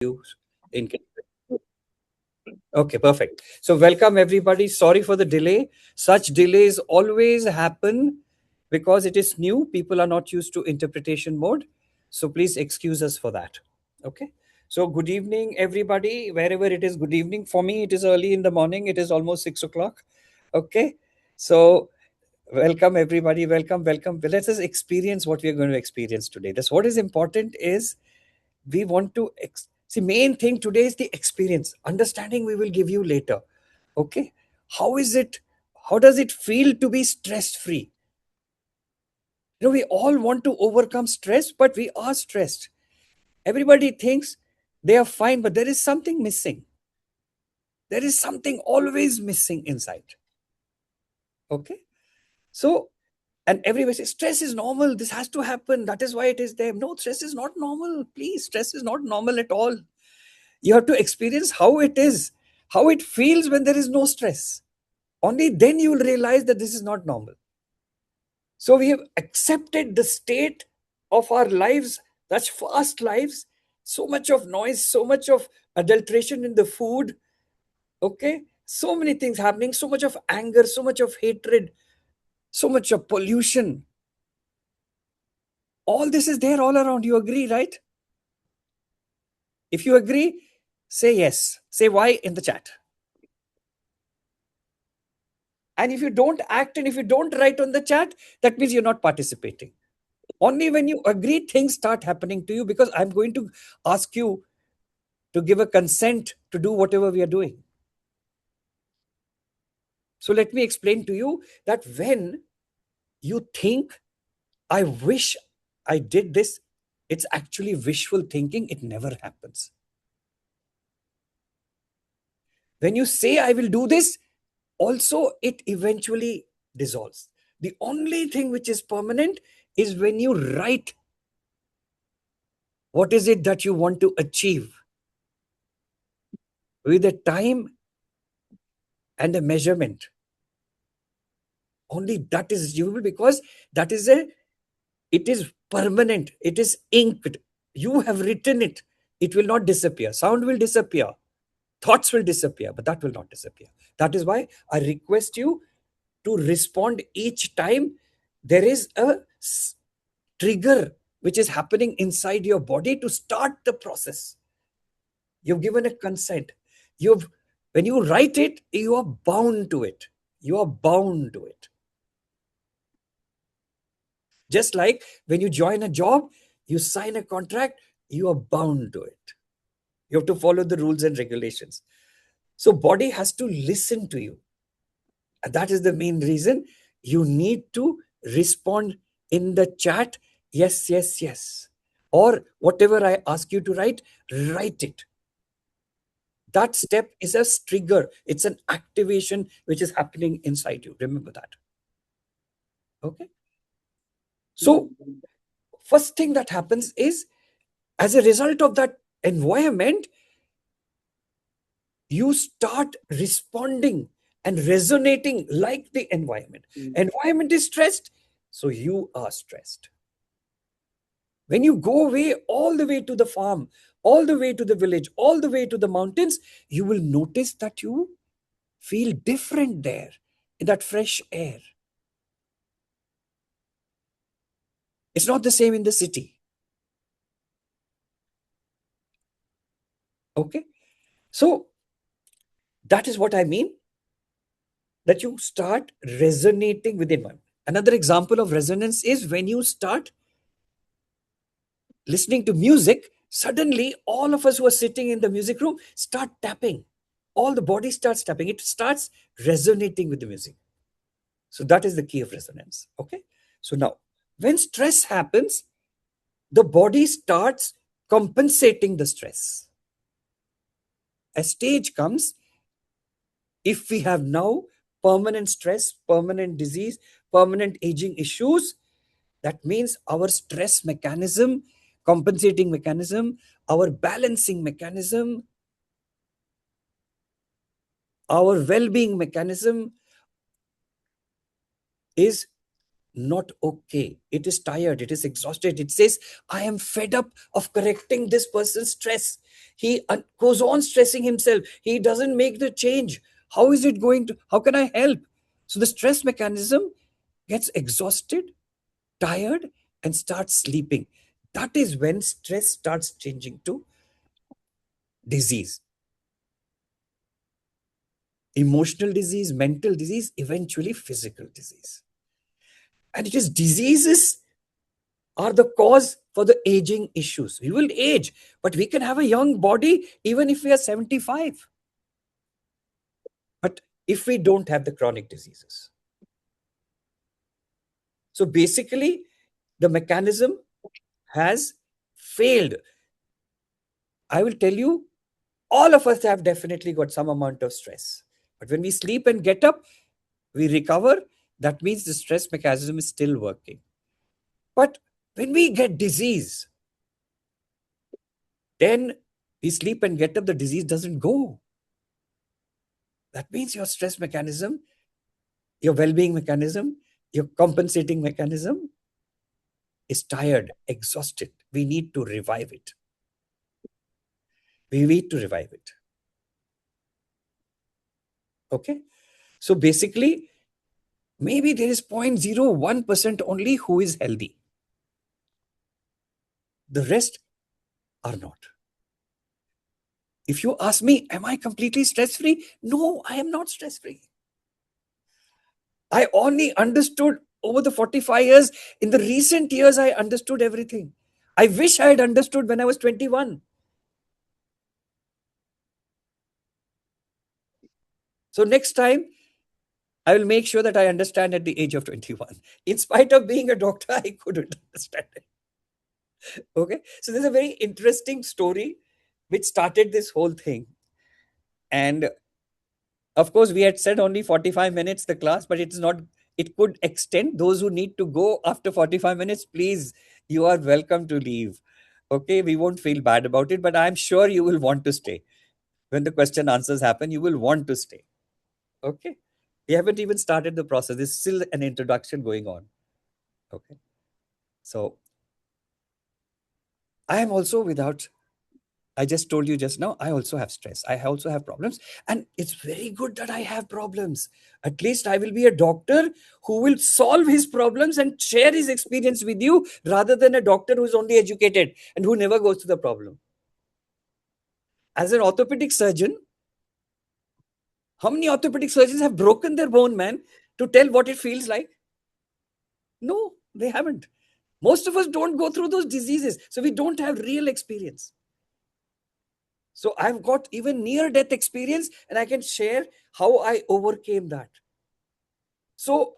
you in case. Okay, perfect. So welcome everybody. Sorry for the delay. Such delays always happen because it is new. People are not used to interpretation mode. So please excuse us for that. Okay. So good evening, everybody. Wherever it is, good evening. For me, it is early in the morning. It is almost 6 o'clock. Okay. So welcome everybody. Welcome, welcome. Let us experience what we are going to experience today. That's what is important is we want to see main thing today is the experience understanding we will give you later. Okay, how is it, how does it feel to be stress free? We all want to overcome stress, but we are stressed. Everybody thinks they are fine, but there is something missing. There is something always missing inside. Okay, so and everybody says stress is normal, this has to happen, that is why it is there. No, stress is not normal. Please, stress is not normal at all. You have to experience how it is, how it feels when there is no stress. Only then you will realize that this is not normal. So we have accepted the state of our lives, such fast lives, so much of noise, so much of adulteration in the food. Okay, so many things happening, so much of anger, so much of hatred, so much of pollution. All this is there all around. You agree, right? If you agree, say yes. Say why in the chat. And if you don't act and if you don't write on the chat, that means you're not participating. Only when you agree, things start happening to you, because I'm going to ask you to give a consent to do whatever we are doing. So let me explain to you that when you think, I wish I did this, it's actually wishful thinking. It never happens. When you say, I will do this, also it eventually dissolves. The only thing which is permanent is when you write what is it that you want to achieve with a time and a measurement. Only that is achievable, because that is it is permanent, it is inked. You have written it. It will not disappear. Sound will disappear, thoughts will disappear, but that will not disappear. That is why I request you to respond each time there is a trigger which is happening inside your body to start the process. You've given a consent. You've When you write it, you are bound to it. You are bound to it. Just like when you join a job, you sign a contract, you are bound to it. You have to follow the rules and regulations. So body has to listen to you. And that is the main reason you need to respond in the chat. Yes, yes, yes. Or whatever I ask you to write, write it. That step is a trigger. It's an activation which is happening inside you. Remember that. Okay. So first thing that happens is, as a result of that environment, you start responding and resonating like the environment. Environment is stressed, so you are stressed. When you go away, all the way to the farm, all the way to the village, all the way to the mountains, you will notice that you feel different there in that fresh air. It's not the same in the city. Okay. So that is what I mean, that you start resonating with the environment. Another example of resonance is when you start listening to music, suddenly all of us who are sitting in the music room start tapping. All the body starts tapping. It starts resonating with the music. So that is the key of resonance. Okay. So now, when stress happens, the body starts compensating the stress. A stage comes, if we have now permanent stress, permanent disease, permanent aging issues, that means our stress mechanism, compensating mechanism, our balancing mechanism, our well-being mechanism is not okay. It is tired, it is exhausted. It says, I am fed up of correcting this person's stress. He goes on stressing himself. He doesn't make the change. How is it going to, how can I help? So the stress mechanism gets exhausted, tired, and starts sleeping. That is when stress starts changing to disease. Emotional disease, mental disease, eventually physical disease. And it is diseases are the cause for the aging issues. We will age, but we can have a young body even if we are 75. But if we don't have the chronic diseases. So basically, the mechanism has failed. I will tell you, all of us have definitely got some amount of stress. But when we sleep and get up, we recover. That means the stress mechanism is still working. But when we get disease, then we sleep and get up, the disease doesn't go. That means your stress mechanism, your well being mechanism, your compensating mechanism is tired, exhausted. We need to revive it. We need to revive it. Okay. So basically, maybe there is 0.01% only who is healthy. The rest are not. If you ask me, am I completely stress free? No, I am not stress free. I only understood over the 45 years. In the recent years, I understood everything. I wish I had understood when I was 21. So next time, I will make sure that I understand at the age of 21. In spite of being a doctor, I couldn't understand it. Okay. So there's a very interesting story which started this whole thing. And of course, we had said only 45 minutes the class, but it's not, it could extend. Those who need to go after 45 minutes, please, you are welcome to leave. Okay, we won't feel bad about it, but I'm sure you will want to stay. When the question answers happen, you will want to stay. Okay. We haven't even started the process. There's still an introduction going on. Okay. So I am also without, I just told you just now, I also have stress. I also have problems. And it's very good that I have problems. At least I will be a doctor who will solve his problems and share his experience with you rather than a doctor who is only educated and who never goes to the problem. As an orthopedic surgeon, how many orthopedic surgeons have broken their bone, man, to tell what it feels like? No, they haven't. Most of us don't go through those diseases. So we don't have real experience. So I've got even near death experience and I can share how I overcame that. So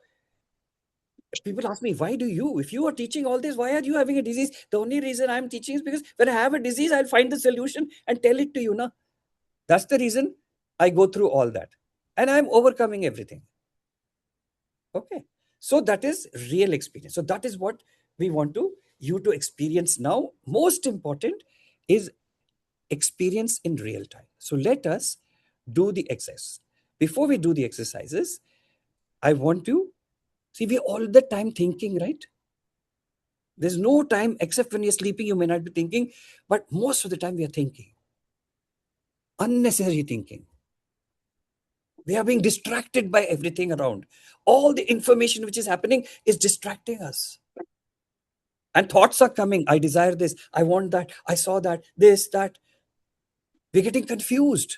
people ask me, why do you, if you are teaching all this, why are you having a disease? The only reason I'm teaching is because when I have a disease, I'll find the solution and tell it to you. Na? That's the reason I go through all that. And I'm overcoming everything. Okay. So that is real experience. So that is what we want to you to experience now. Most important is experience in real time. So let us do the exercise. Before we do the exercises, I want to see, we're all the time thinking, right? There's no time except when you're sleeping, you may not be thinking, but most of the time we are thinking. Unnecessary thinking. We are being distracted by everything around. All the information which is happening is distracting us. And thoughts are coming. I desire this. I want that. I saw that. This, that. We're getting confused.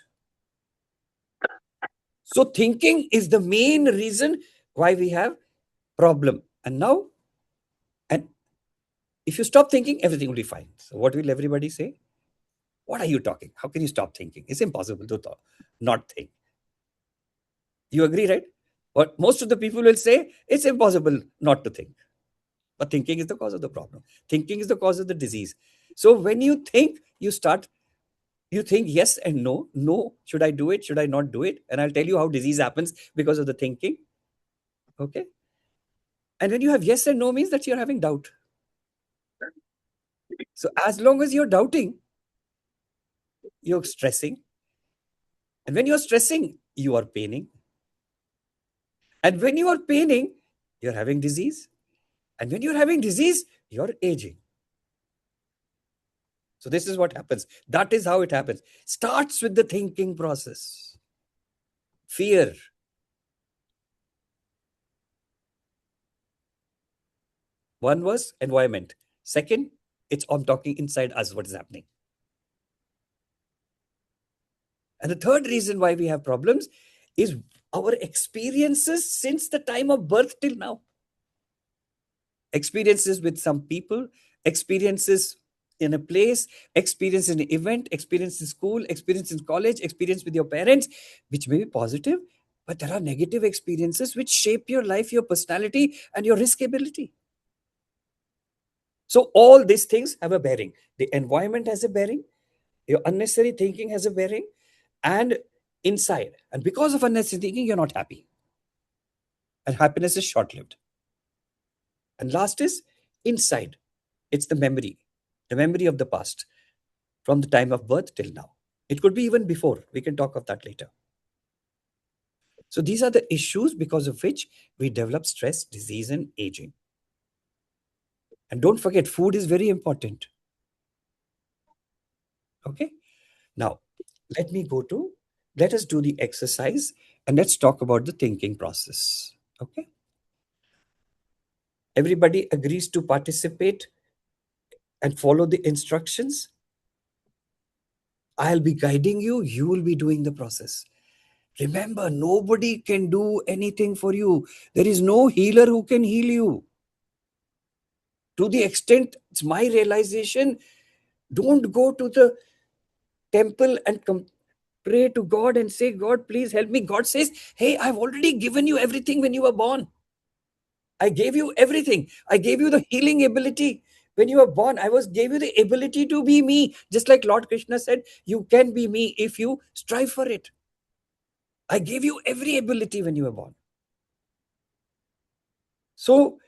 So thinking is the main reason why we have problem. And now, and if you stop thinking, everything will be fine. So what will everybody say? What are you talking? How can you stop thinking? It's impossible to not think. You agree, right? But most of the people will say it's impossible not to think. But thinking is the cause of the problem. Thinking is the cause of the disease. So when you think, you think yes and no. No, should I do it? Should I not do it? And I'll tell you how disease happens because of the thinking. Okay. And when you have yes and no means that you're having doubt. So as long as you're doubting, you're stressing. And when you're stressing, you are paining. And when you are paining, you're having disease. And when you're having disease, you're aging. So this is what happens. That is how it happens. Starts with the thinking process. Fear. One was environment. Second, I'm talking inside us what is happening. And the third reason why we have problems is our experiences since the time of birth till now. Experiences with some people, experiences in a place, experience in an event, experience in school, experience in college, experience with your parents, which may be positive, but there are negative experiences which shape your life, your personality, and your risk ability. So all these things have a bearing. The environment has a bearing, your unnecessary thinking has a bearing, and inside. And because of unnecessary thinking, you're not happy. And happiness is short-lived. And last is inside. It's the memory of the past from the time of birth till now. It could be even before. We can talk of that later. So these are the issues because of which we develop stress, disease, and aging. And don't forget, food is very important. Okay. Now, let us do the exercise and let's talk about the thinking process. Okay. Everybody agrees to participate and follow the instructions. I'll be guiding you. You will be doing the process. Remember, nobody can do anything for you. There is no healer who can heal you. To the extent it's my realization, don't go to the temple and pray to God and say, God, please help me. God says, hey, I've already given you everything when you were born. I gave you everything. I gave you the healing ability when you were born. Gave you the ability to be me. Just like Lord Krishna said, you can be me if you strive for it. I gave you every ability when you were born. So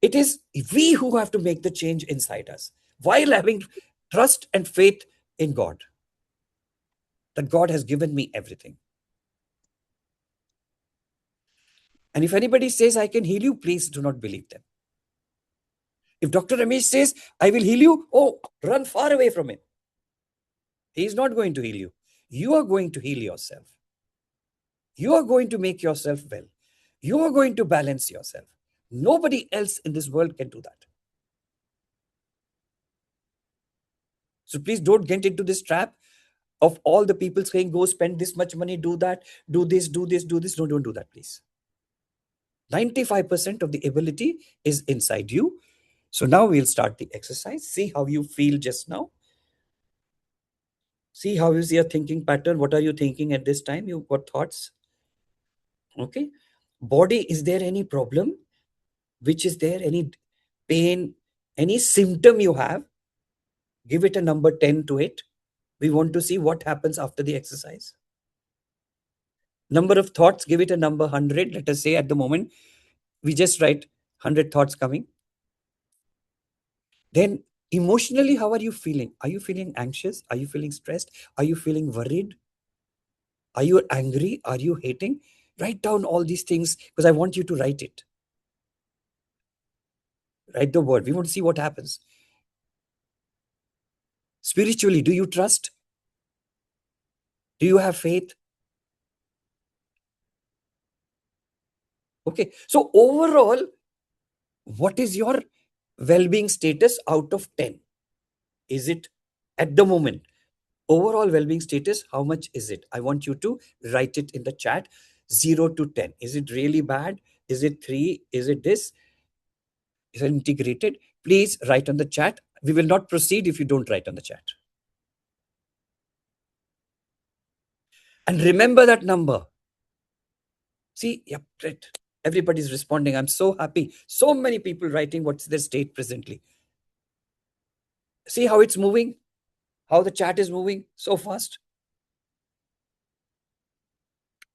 it is we who have to make the change inside us while having trust and faith in God, that God has given me everything. And if anybody says, I can heal you, please do not believe them. If Dr. Ramesh says, I will heal you, oh, run far away from him. He is not going to heal you. You are going to heal yourself. You are going to make yourself well. You are going to balance yourself. Nobody else in this world can do that. So please don't get into this trap of all the people saying, go spend this much money, do that, do this, do this, do this. No, don't do that, please. 95% of the ability is inside you. So now we'll start the exercise. See how you feel just now. See how is your thinking pattern. What are you thinking at this time? You got thoughts? Okay. Body, is there any problem? Which is there? Any pain? Any symptom you have? Give it a number 10 to it. We want to see what happens after the exercise. Number of thoughts, give it a number 100. Let us say at the moment, we just write 100 thoughts coming. Then emotionally, how are you feeling? Are you feeling anxious? Are you feeling stressed? Are you feeling worried? Are you angry? Are you hating? Write down all these things because I want you to write it. Write the word. We want to see what happens. Spiritually, do you trust? Do you have faith? Okay. So overall, what is your well-being status out of 10? Is it at the moment? Overall well-being status, how much is it? I want you to write it in the chat. 0 to 10. Is it really bad? Is it 3? Is it this? Is it integrated? Please write on the chat. We will not proceed if you don't write on the chat. And remember that number. See, yep, great. Everybody's responding. I'm so happy. So many people writing what's their state presently. See how it's moving? How the chat is moving so fast?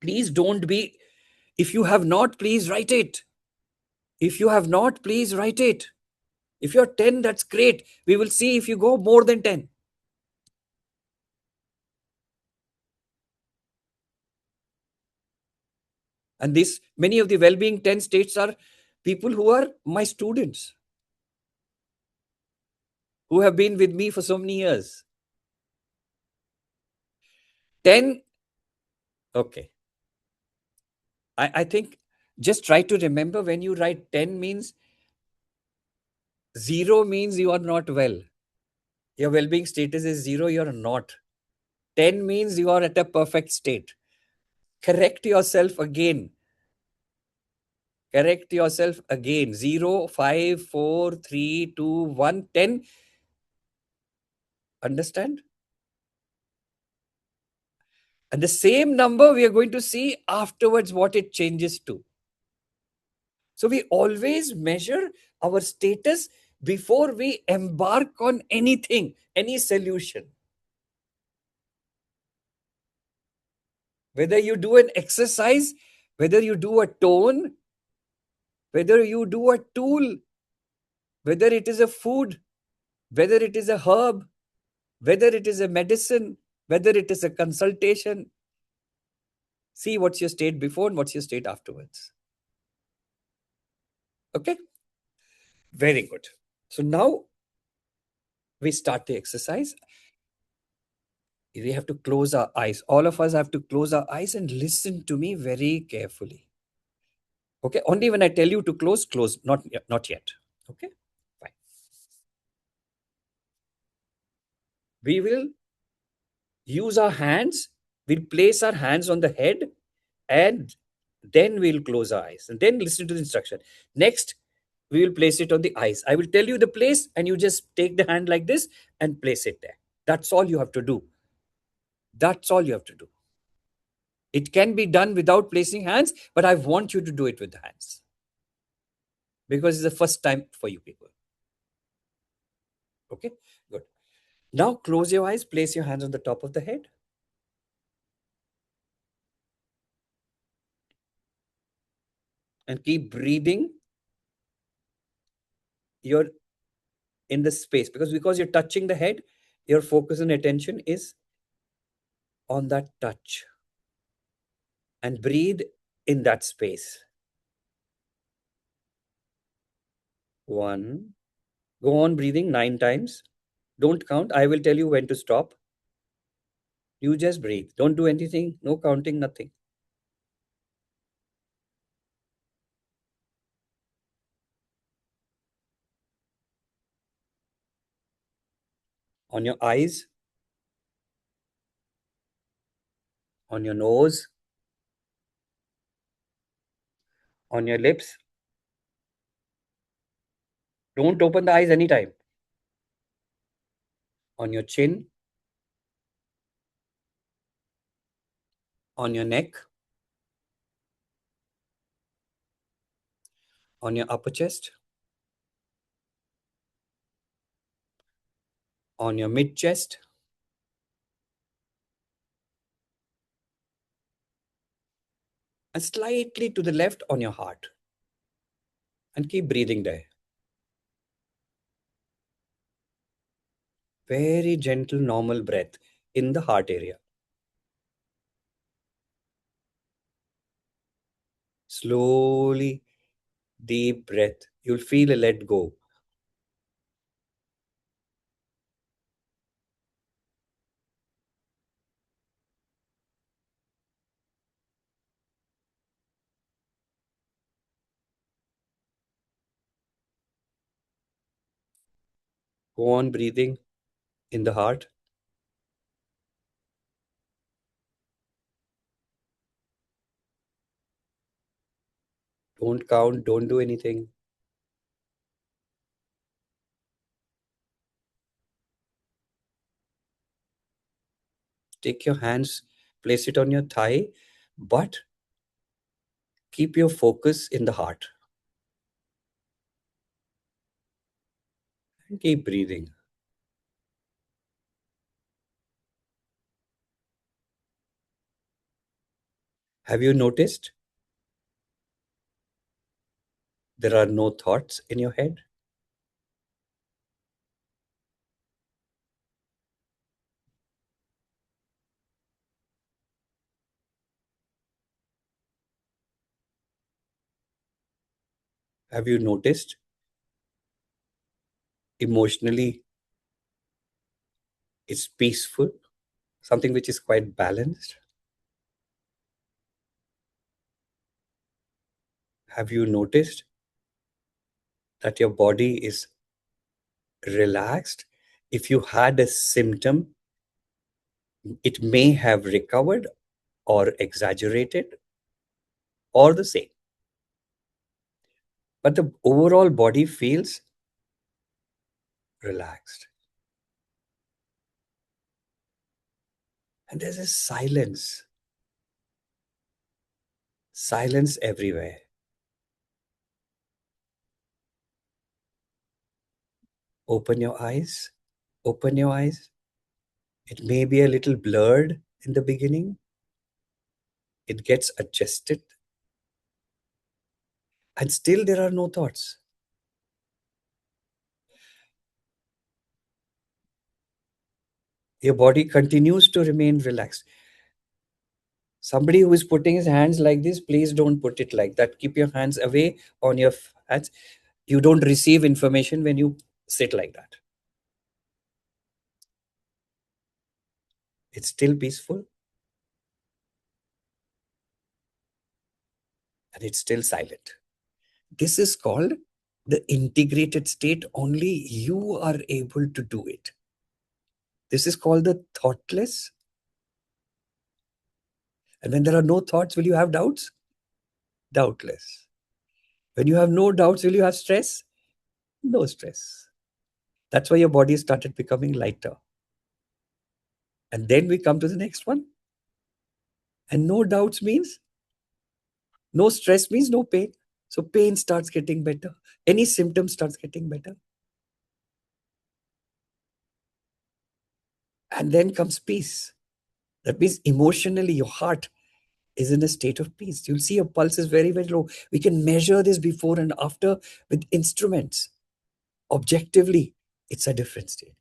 Please don't be. If you have not, please write it. If you have not, please write it. If you're 10, that's great. We will see if you go more than 10. And this, many of the well-being 10 states are people who are my students. who have been with me for so many years. 10, okay. I think just try to remember when you write 10 means 0 means you are not well. Your well being status is 0, you're not. 10 means you are at a perfect state. Correct yourself again. Correct yourself again. 0, 5, 4, 3, 2, 1, 10. Understand? And the same number we are going to see afterwards what it changes to. So we always measure our status before we embark on anything, any solution. Whether you do an exercise, whether you do a tone, whether you do a tool, whether it is a food, whether it is a herb, whether it is a medicine, whether it is a consultation, see what's your state before and what's your state afterwards. Okay? Very good. So now we start the exercise. We have to close our eyes. All of us have to close our eyes and listen to me very carefully. Okay? Only when I tell you to close, close. Not yet. Okay? Fine. We will use our hands. We'll place our hands on the head and then we'll close our eyes and then listen to the instruction. Next, we will place it on the eyes. I will tell you the place and you just take the hand like this and place it there. That's all you have to do. That's all you have to do. It can be done without placing hands, but I want you to do it with the hands because it's the first time for you people. Okay, good. Now close your eyes, place your hands on the top of the head. And keep breathing. You're in the space because you're touching the head, your focus and attention is on that touch. And breathe in that space. 1. Go on breathing 9 times. Don't count. I will tell you when to stop. You just breathe. Don't do anything. No counting, nothing. On your eyes, on your nose, on your lips. Don't open the eyes anytime. On your chin, on your neck, on your upper chest, on your mid chest, and slightly to the left on your heart. And keep breathing there. Very gentle, normal breath in the heart area. Slowly, deep breath. You'll feel a let go. Go on breathing in the heart. Don't count, don't do anything. Take your hands, place it on your thigh, but keep your focus in the heart. And keep breathing. Have you noticed there are no thoughts in your head? Have you noticed emotionally It's peaceful, something which is quite balanced. Have you noticed that your body is relaxed? If you had a symptom, it may have recovered or exaggerated or the same. But the overall body feels relaxed. And there's a silence everywhere. Open your eyes. Open your eyes. It may be a little blurred in the beginning. It gets adjusted. And still there are no thoughts. Your body continues to remain relaxed. Somebody who is putting his hands like this, please don't put it like that. Keep your hands away on your hands. You don't receive information when you sit like that. It's still peaceful and it's still silent. This is called the integrated state. Only you are able to do it. This is called the thoughtless. And when there are no thoughts, will you have doubts? Doubtless. When you have no doubts, will you have stress? No stress. That's why your body started becoming lighter. And then we come to the next one. And no doubts means no stress means no pain. So pain starts getting better. Any symptom starts getting better. And then comes peace. That means emotionally, your heart is in a state of peace. You'll see your pulse is very, very low. We can measure this before and after with instruments. Objectively, it's a different state.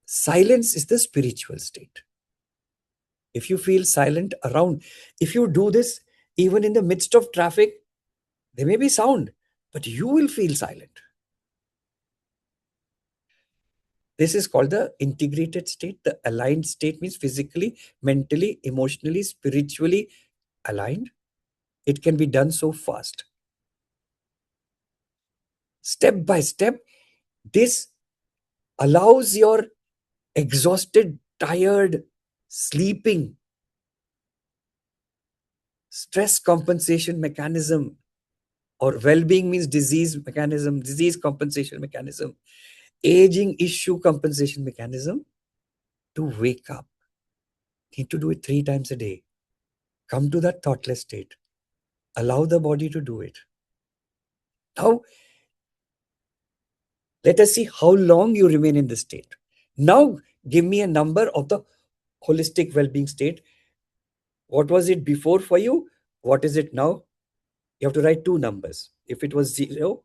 Silence is the spiritual state. If you feel silent around, if you do this even in the midst of traffic, there may be sound, but you will feel silent. This is called the integrated state. The aligned state means physically, mentally, emotionally, spiritually aligned. It can be done so fast. Step by step, this allows your exhausted, tired, sleeping, stress compensation mechanism, or well-being means disease mechanism, disease compensation mechanism, aging issue compensation mechanism, to wake up. Need to do it 3 times a day. Come to that thoughtless state. Allow the body to do it. Now, let us see how long you remain in this state. Now, give me a number of the holistic well-being state. What was it before for you? What is it now? You have to write 2 numbers. If it was 0,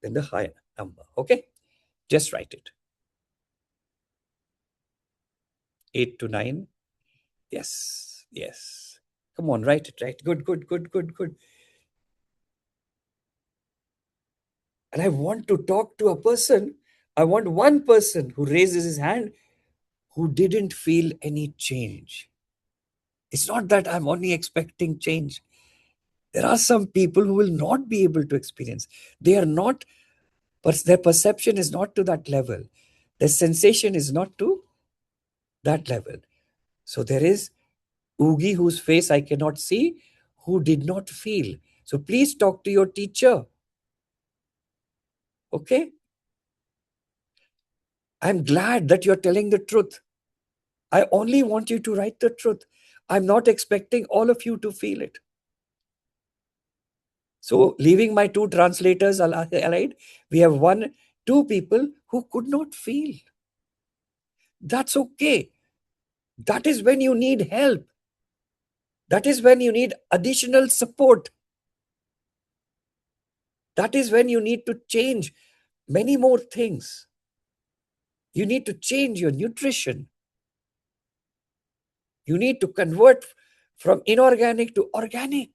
then the higher number. Okay? Just write it. 8 to 9. Yes. Yes. Come on, write it. Right. Good, good, good, good, good. And I want to talk to a person. I want one person who raises his hand who didn't feel any change. It's not that I'm only expecting change. There are some people who will not be able to experience. They are not, their perception is not to that level. Their sensation is not to that level. So there is Oogie, whose face I cannot see, who did not feel. So please talk to your teacher. Okay? I'm glad that you're telling the truth. I only want you to write the truth. I'm not expecting all of you to feel it. So, leaving my 2 translators allied, we have 2 people who could not feel. That's okay. That is when you need help. That is when you need additional support. That is when you need to change many more things. You need to change your nutrition. You need to convert from inorganic to organic.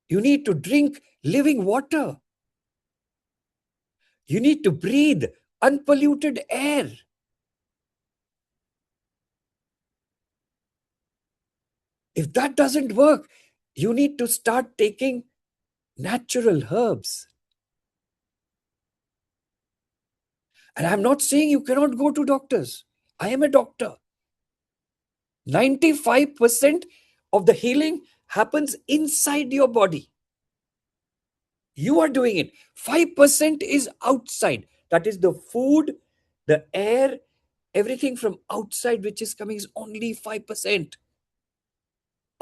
You need to drink living water. You need to breathe unpolluted air. If that doesn't work, you need to start taking natural herbs. And I'm not saying you cannot go to doctors. I am a doctor. 95% of the healing happens inside your body. You are doing it. 5% is outside. That is the food, the air, everything from outside which is coming is only 5%.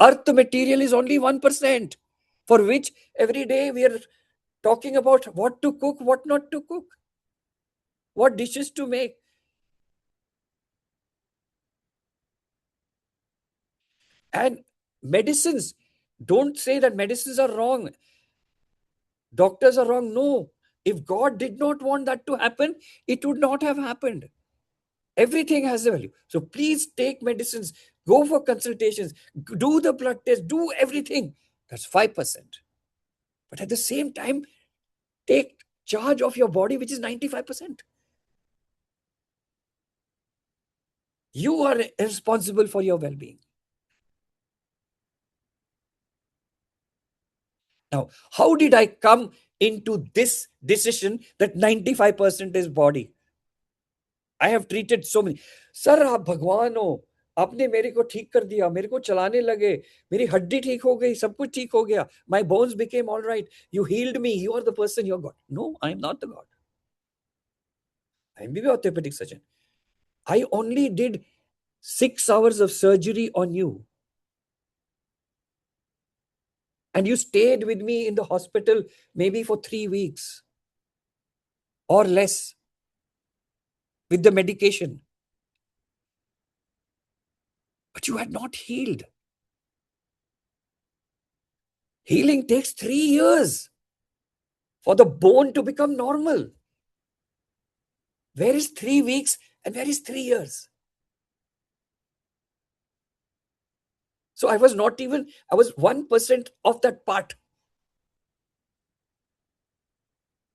Earth material is only 1%, for which every day we are talking about what to cook, what not to cook, what dishes to make. And medicines, don't say that medicines are wrong, doctors are wrong. No. If God did not want that to happen, it would not have happened. Everything has a value. So please take medicines, go for consultations, do the blood test, do everything. That's 5%. But at the same time, take charge of your body, which is 95%. You are responsible for your well being. Now, how did I come into this decision that 95% is body? I have treated so many. Sir आप भगवान हो, आपने मेरे को ठीक कर दिया, मेरे को चलाने लगे, मेरी हड्डी ठीक हो गई, सब कुछ ठीक हो गया. My bones became all right. You healed me. You are the person. You're God. No, I am not the God. I am the orthopedic surgeon. I only did 6 hours of surgery on you. And you stayed with me in the hospital maybe for 3 weeks or less with the medication. But you had not healed. Healing takes 3 years for the bone to become normal. Where is 3 weeks and where is 3 years? So I was 1% of that part.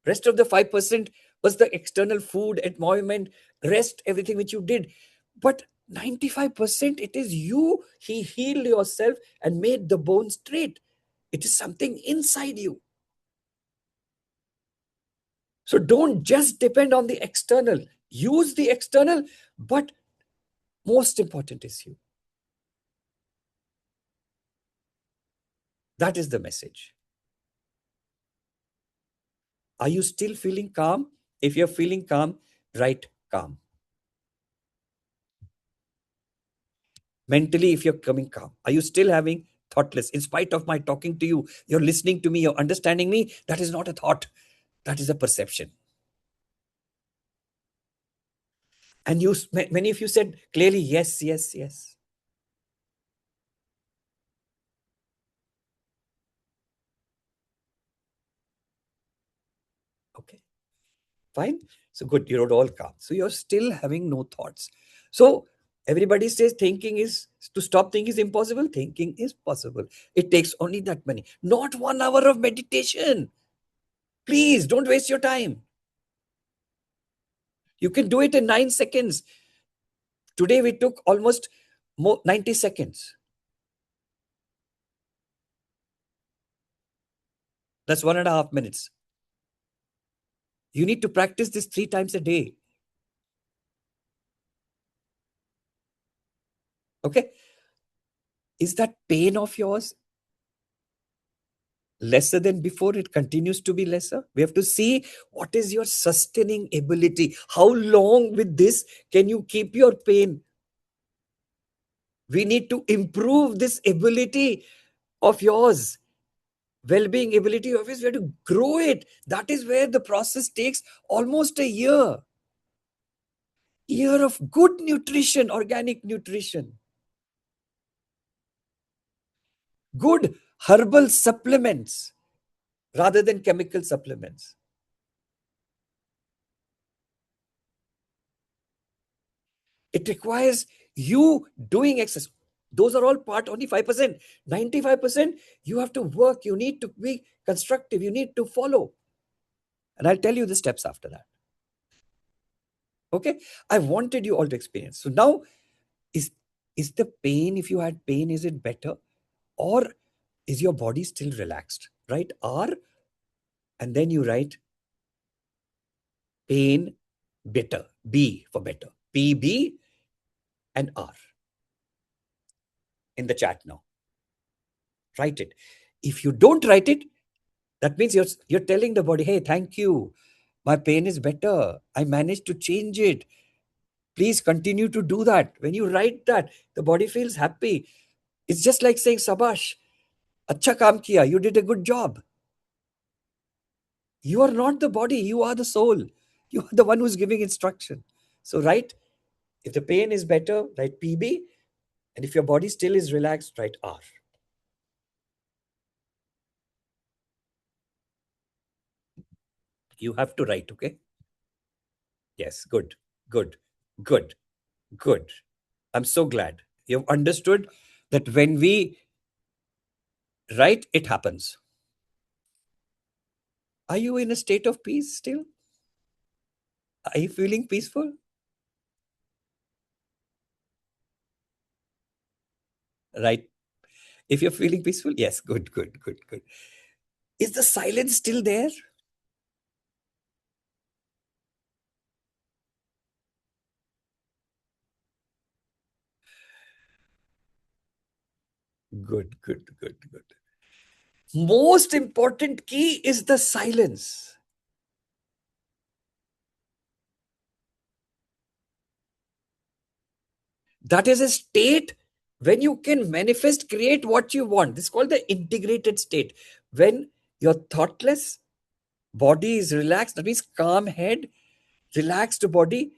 Rest of the 5% was the external food, environment, rest, everything which you did. But 95%, it is you. He healed yourself and made the bone straight. It is something inside you. So don't just depend on the external. Use the external, but most important is you. That is the message. Are you still feeling calm? If you're feeling calm, write calm. Mentally, if you're coming calm, are you still having thoughtless? In spite of my talking to you, you're listening to me, you're understanding me. That is not a thought. That is a perception. And many of you said clearly, yes, yes, yes. Okay, fine. So good, you're all calm. So you're still having no thoughts. So everybody says thinking is, to stop thinking is impossible. Thinking is possible. It takes only that many, not 1 hour of meditation. Please don't waste your time. You can do it in 9 seconds. Today we took almost 90 seconds. That's 1.5 minutes. You need to practice this 3 times a day. Okay? Is that pain of yours lesser than before? It continues to be lesser. We have to see what is your sustaining ability. How long with this can you keep your pain? We need to improve this ability of yours. Well-being ability of yours. We have to grow it. That is where the process takes almost a year. Year of good nutrition, organic nutrition. Good herbal supplements rather than chemical supplements. It requires you doing exercise. Those are all part, only 5%. 95%, you have to work. You need to be constructive. You need to follow. And I'll tell you the steps after that. Okay, I wanted you all to experience. So now, is is the pain, if you had pain, is it better, or is your body still relaxed? Right? R, and then you write pain better. B for better. PB and R in the chat now. Write it. If you don't write it, that means you're telling the body, hey, thank you. My pain is better. I managed to change it. Please continue to do that. When you write that, the body feels happy. It's just like saying, Sabash, acha kaam kiya. You did a good job. You are not the body. You are the soul. You are the one who's giving instruction. So write, if the pain is better, write PB. And if your body still is relaxed, write R. You have to write, okay? Yes, good, good, good, good. I'm so glad you've understood that when we write, it happens. Are you in a state of peace still? Are you feeling peaceful? Right. If you're feeling peaceful, yes, good, good, good, good. Is the silence still there? Good, good, good, good. Most important key is the silence. That is a state when you can manifest, create what you want. This is called the integrated state. When you're thoughtless, body is relaxed, that means calm head, relaxed body,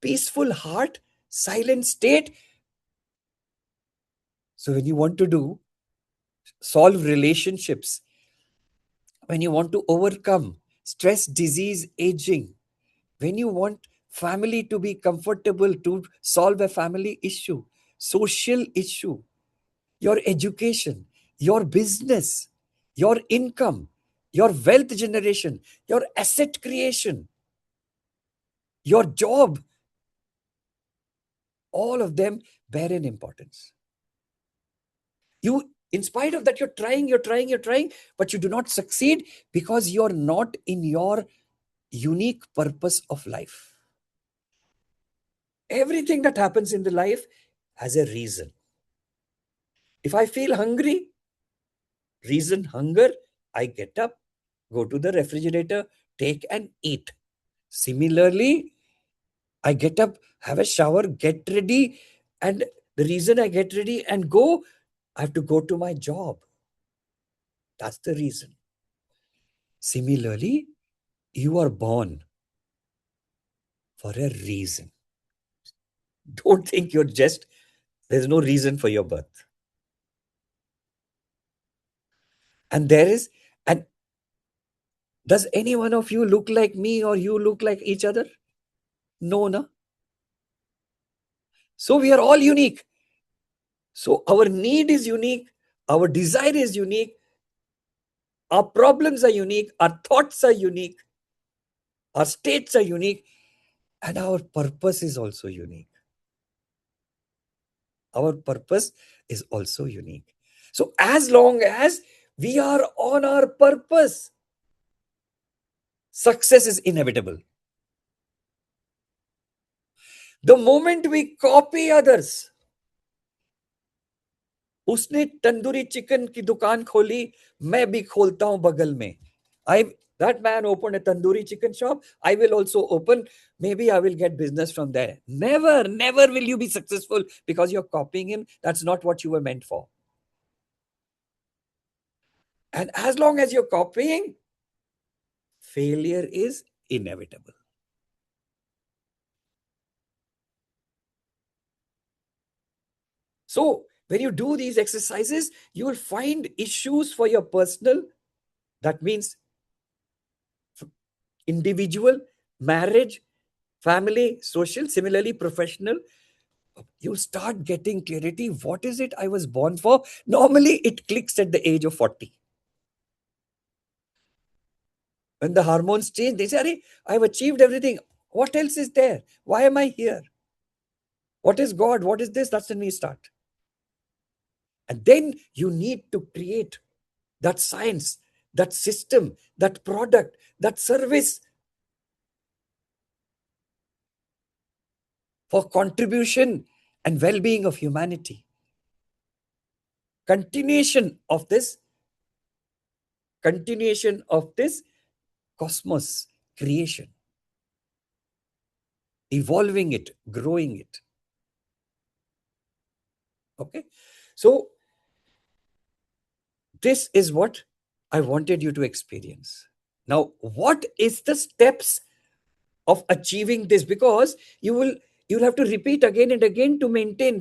peaceful heart, silent state. So when you want to do solve relationships, when you want to overcome stress, disease, aging, when you want family to be comfortable, to solve a family issue, social issue, your education, your business, your income, your wealth generation, your asset creation, your job, all of them bear an importance. You, in spite of that, you're trying, but you do not succeed because you're not in your unique purpose of life. Everything that happens in the life has a reason. If I feel hungry, reason hunger, I get up, go to the refrigerator, take and eat. Similarly, I get up, have a shower, get ready, and the reason I get ready and go, I have to go to my job. That's the reason. Similarly, you are born for a reason. Don't think you're just, there's no reason for your birth. And there is, and does any one of you look like me or you look like each other? No, no. So we are all unique. So our need is unique. Our desire is unique. Our problems are unique. Our thoughts are unique. Our states are unique. And our purpose is also unique. Our purpose is also unique. So as long as we are on our purpose, success is inevitable. The moment we copy others, उसने tandoori chicken की दुकान खोली, मैं भी खोलता हूं बगल में. I That man opened a tandoori chicken shop. I will also open. Maybe I will get business from there. Never, never will you be successful because you're copying him. That's not what you were meant for. And as long as you're copying, failure is inevitable. So when you do these exercises, you will find issues for your personal. That means individual, marriage, family, social, similarly professional. You start getting clarity. What is it I was born for? Normally, it clicks at the age of 40. When the hormones change, they say, I've achieved everything. What else is there? Why am I here? What is God? What is this? That's when we start. And then you need to create that science, that system, that product, that service for contribution and well-being of humanity. Continuation of this cosmos creation, evolving it, growing it. Okay, so this is what I wanted you to experience. Now, what is the steps of achieving this? Because you'll have to repeat again and again to maintain.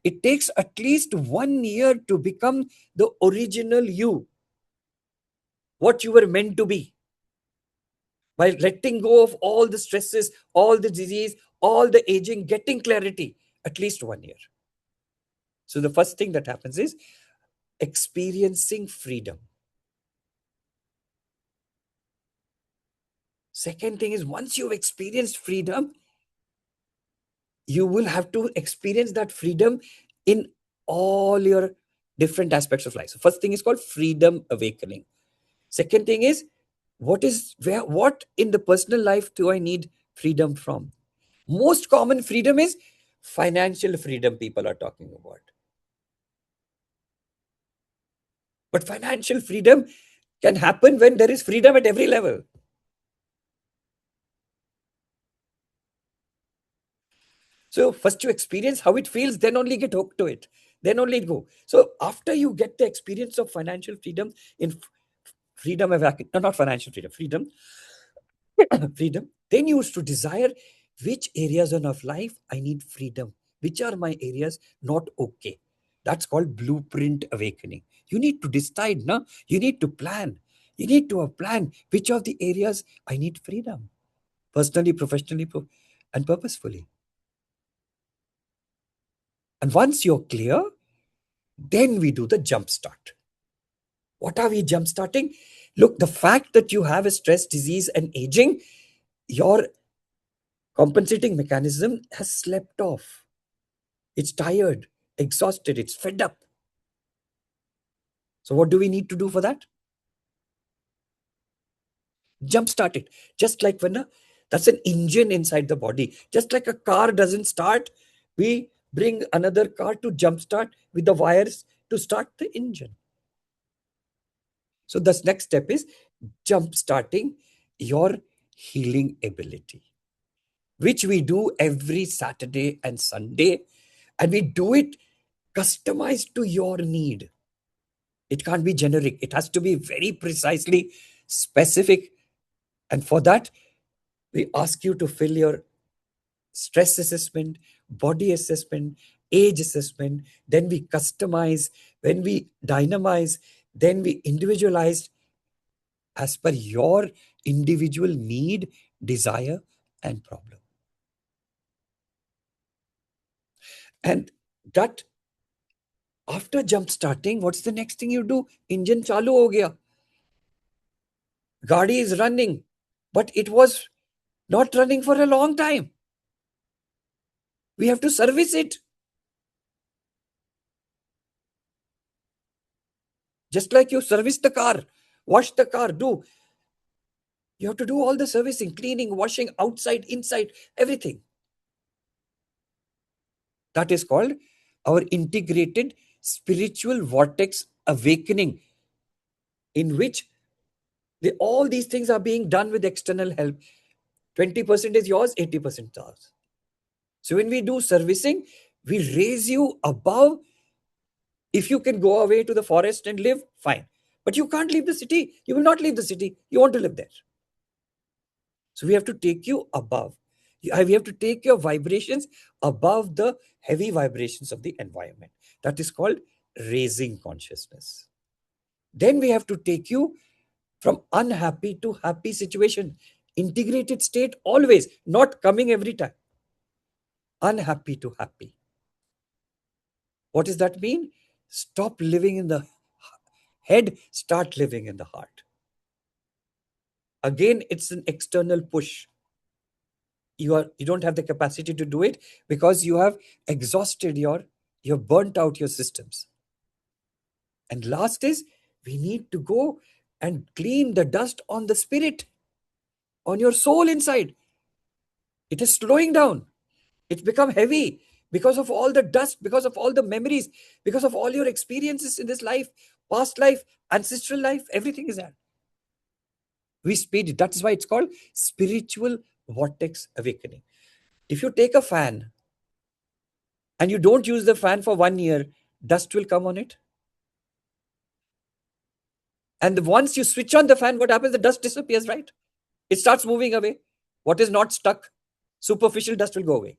It takes at least 1 year to become the original you, what you were meant to be, by letting go of all the stresses, all the disease, all the aging, getting clarity. At least 1 year. So the first thing that happens is experiencing freedom. Second thing is, once you've experienced freedom, you will have to experience that freedom in all your different aspects of life. So first thing is called freedom awakening. Second thing is, what in the personal life do I need freedom from? Most common freedom is financial freedom people are talking about. But financial freedom can happen when there is freedom at every level. So first you experience how it feels, then only get hooked to it. Then only go. So after you get the experience of financial freedom in freedom of no, not financial freedom, freedom, then you used to desire which areas of life I need freedom, which are my areas not okay. That's called blueprint awakening. You need to decide, no? You need to plan. You need to plan which of the areas I need freedom, personally, professionally, and purposefully. And once you're clear, then we do the jump start. What are we jump starting? Look, the fact that you have a stress, disease, and aging, your compensating mechanism has slept off. It's tired, exhausted, it's fed up. So, what do we need to do for that? Jumpstart it. Just like that's an engine inside the body. Just like a car doesn't start, we bring another car to jumpstart with the wires to start the engine. So, the next step is jumpstarting your healing ability, which we do every Saturday and Sunday. And we do it customized to your need. It can't be generic, it has to be very precisely specific. And for that, we ask you to fill your stress assessment, body assessment, age assessment. Then we customize, when we dynamize, then we individualize as per your individual need, desire, and problem. And that after jump starting, what's the next thing you do? Engine chalu ho gaya. Gaadi is running, but it was not running for a long time. We have to service it. Just like you service the car, wash the car, you have to do all the servicing, cleaning, washing, outside, inside, everything. That is called our integrated spiritual vortex awakening, in which all these things are being done with external help. 20% is yours, 80% is ours. So when we do servicing, we raise you above. If you can go away to the forest and live, fine. But you can't leave the city. You will not leave the city. You want to live there. So we have to take you above. We have to take your vibrations above the heavy vibrations of the environment. That is called raising consciousness. Then we have to take you from unhappy to happy situation. Integrated state always, not coming every time. Unhappy to happy. What does that mean? Stop living in the head, start living in the heart. Again, it's an external push. You don't have the capacity to do it because you have exhausted you've burnt out your systems. And last is, we need to go and clean the dust on the spirit, on your soul inside. It is slowing down. It's become heavy because of all the dust, because of all the memories, because of all your experiences in this life, past life, ancestral life, everything is there. We speed it. That is why it's called spiritual vortex awakening. If you take a fan and you don't use the fan for 1 year, dust will come on it. And once you switch on the fan, what happens? The dust disappears, right? It starts moving away. What is not stuck, superficial dust will go away.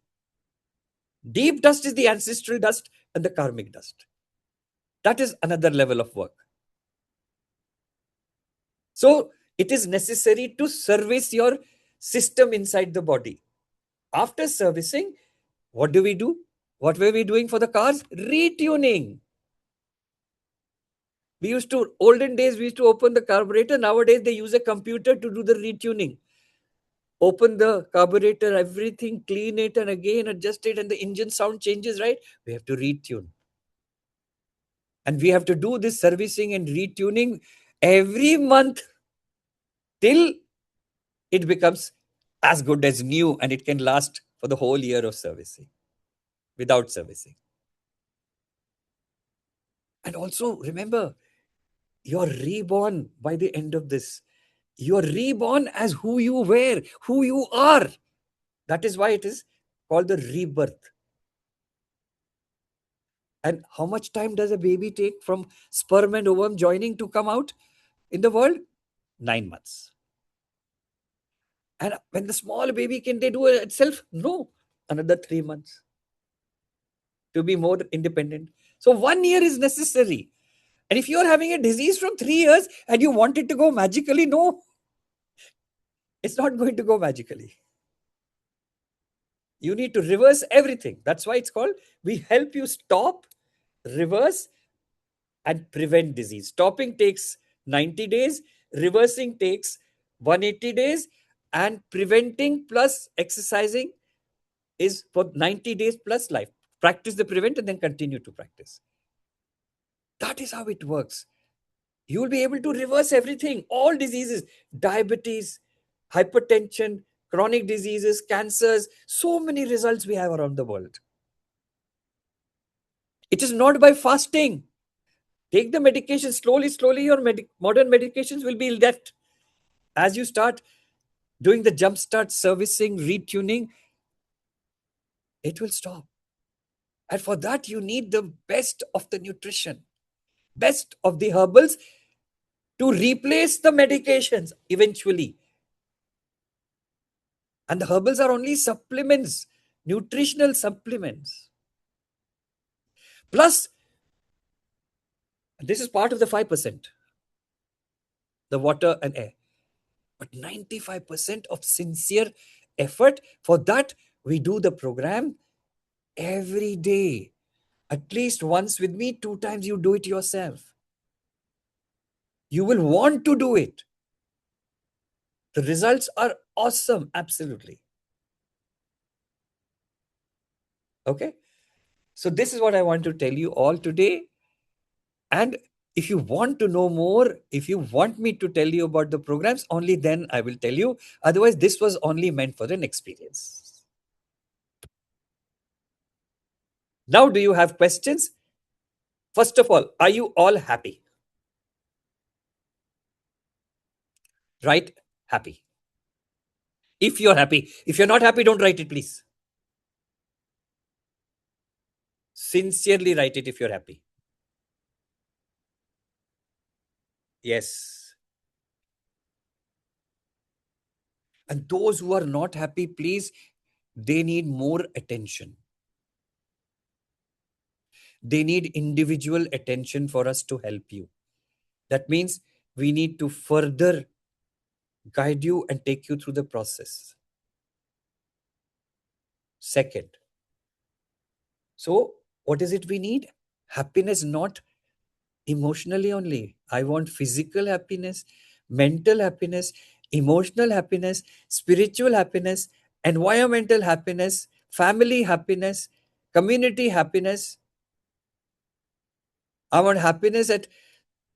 Deep dust is the ancestral dust and the karmic dust. That is another level of work. So it is necessary to service your system inside the body. After servicing, what do we do? What were we doing for the cars? Retuning. Olden days, we used to open the carburetor. Nowadays, they use a computer to do the retuning. Open the carburetor, everything, clean it, and again adjust it, and the engine sound changes, right? We have to retune. And we have to do this servicing and retuning every month till it becomes as good as new and it can last for the whole year of servicing without servicing. And also remember, you're reborn by the end of this. You're reborn as who you were, who you are. That is why it is called the rebirth. And how much time does a baby take from sperm and ovum joining to come out in the world? 9 months. And when the small baby, can they do it itself? No. Another 3 months to be more independent. So 1 year is necessary. And if you're having a disease from 3 years and you want it to go magically, no, it's not going to go magically. You need to reverse everything. That's why it's called, we help you stop, reverse, and prevent disease. Stopping takes 90 days, reversing takes 180 days, and preventing plus exercising is for 90 days plus life. Practice the prevent and then continue to practice. That is how it works. You will be able to reverse everything, all diseases, diabetes, hypertension, chronic diseases, cancers, so many results we have around the world. It is not by fasting. Take the medication slowly, your modern medications will be left. As you start doing the jumpstart servicing, retuning, it will stop. And for that, you need the best of the nutrition, best of the herbals to replace the medications eventually. And the herbals are only supplements, nutritional supplements. Plus, this is part of the 5%, the water and air. But 95% of sincere effort. For that, we do the program every day. At least once with me, 2 times you do it yourself. You will want to do it. The results are awesome, absolutely. Okay? So this is what I want to tell you all today. And if you want to know more, if you want me to tell you about the programs, only then I will tell you. Otherwise, this was only meant for an experience. Now, do you have questions? First of all, are you all happy? Write happy. If you're happy. If you're not happy, don't write it, please. Sincerely write it if you're happy. Yes. And those who are not happy, please, they need more attention. They need individual attention for us to help you. That means we need to further guide you and take you through the process. Second, so what is it we need? Happiness, not emotionally only. I want physical happiness, mental happiness, emotional happiness, spiritual happiness, environmental happiness, family happiness, community happiness. I want happiness at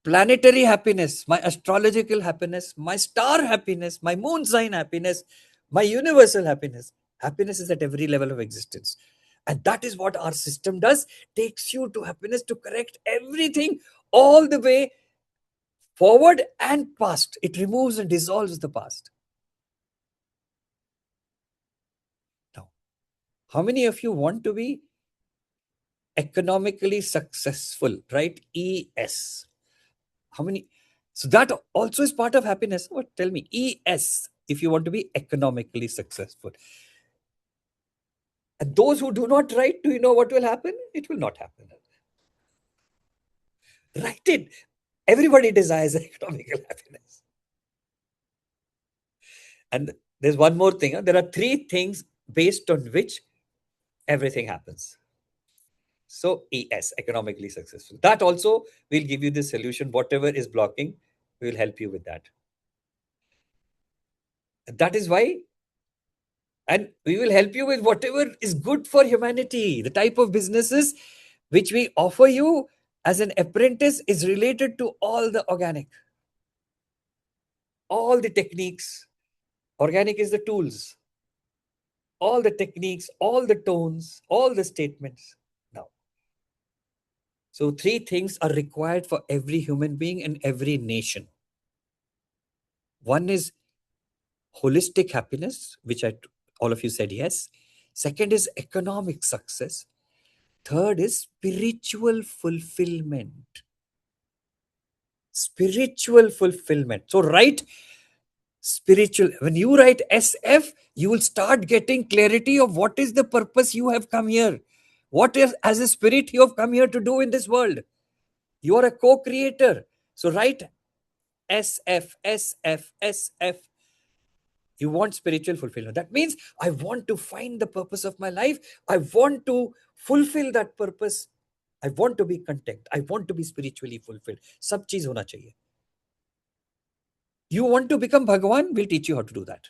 planetary happiness, my astrological happiness, my star happiness, my moon sign happiness, my universal happiness. Happiness is at every level of existence. And that is what our system does, takes you to happiness to correct everything all the way forward and past. It removes and dissolves the past. Now, how many of you want to be economically successful, right? ES. How many? So that also is part of happiness. What? Tell me, ES, if you want to be economically successful. And those who do not write, do you know what will happen? It will not happen. Write it. Everybody desires economical happiness. And there's one more thing. There are three things based on which everything happens. So ES, economically successful. That also will give you the solution. Whatever is blocking, we will help you with that. That is why, and we will help you with whatever is good for humanity. The type of businesses which we offer you as an apprentice is related to all the organic, all the techniques. Organic is the tools, all the techniques, all the tones, all the statements. Now, so three things are required for every human being and every nation. One is holistic happiness, which all of you said yes. Second is economic success. Third is spiritual fulfillment. Spiritual fulfillment. So write spiritual. When you write SF, you will start getting clarity of what is the purpose you have come here. What is, as a spirit, you have come here to do in this world. You are a co-creator. So write SF, SF, SF. You want spiritual fulfillment. That means I want to find the purpose of my life. I want to fulfill that purpose. I want to be content. I want to be spiritually fulfilled. Sab cheez hona chahiye. You want to become Bhagwan? We'll teach you how to do that.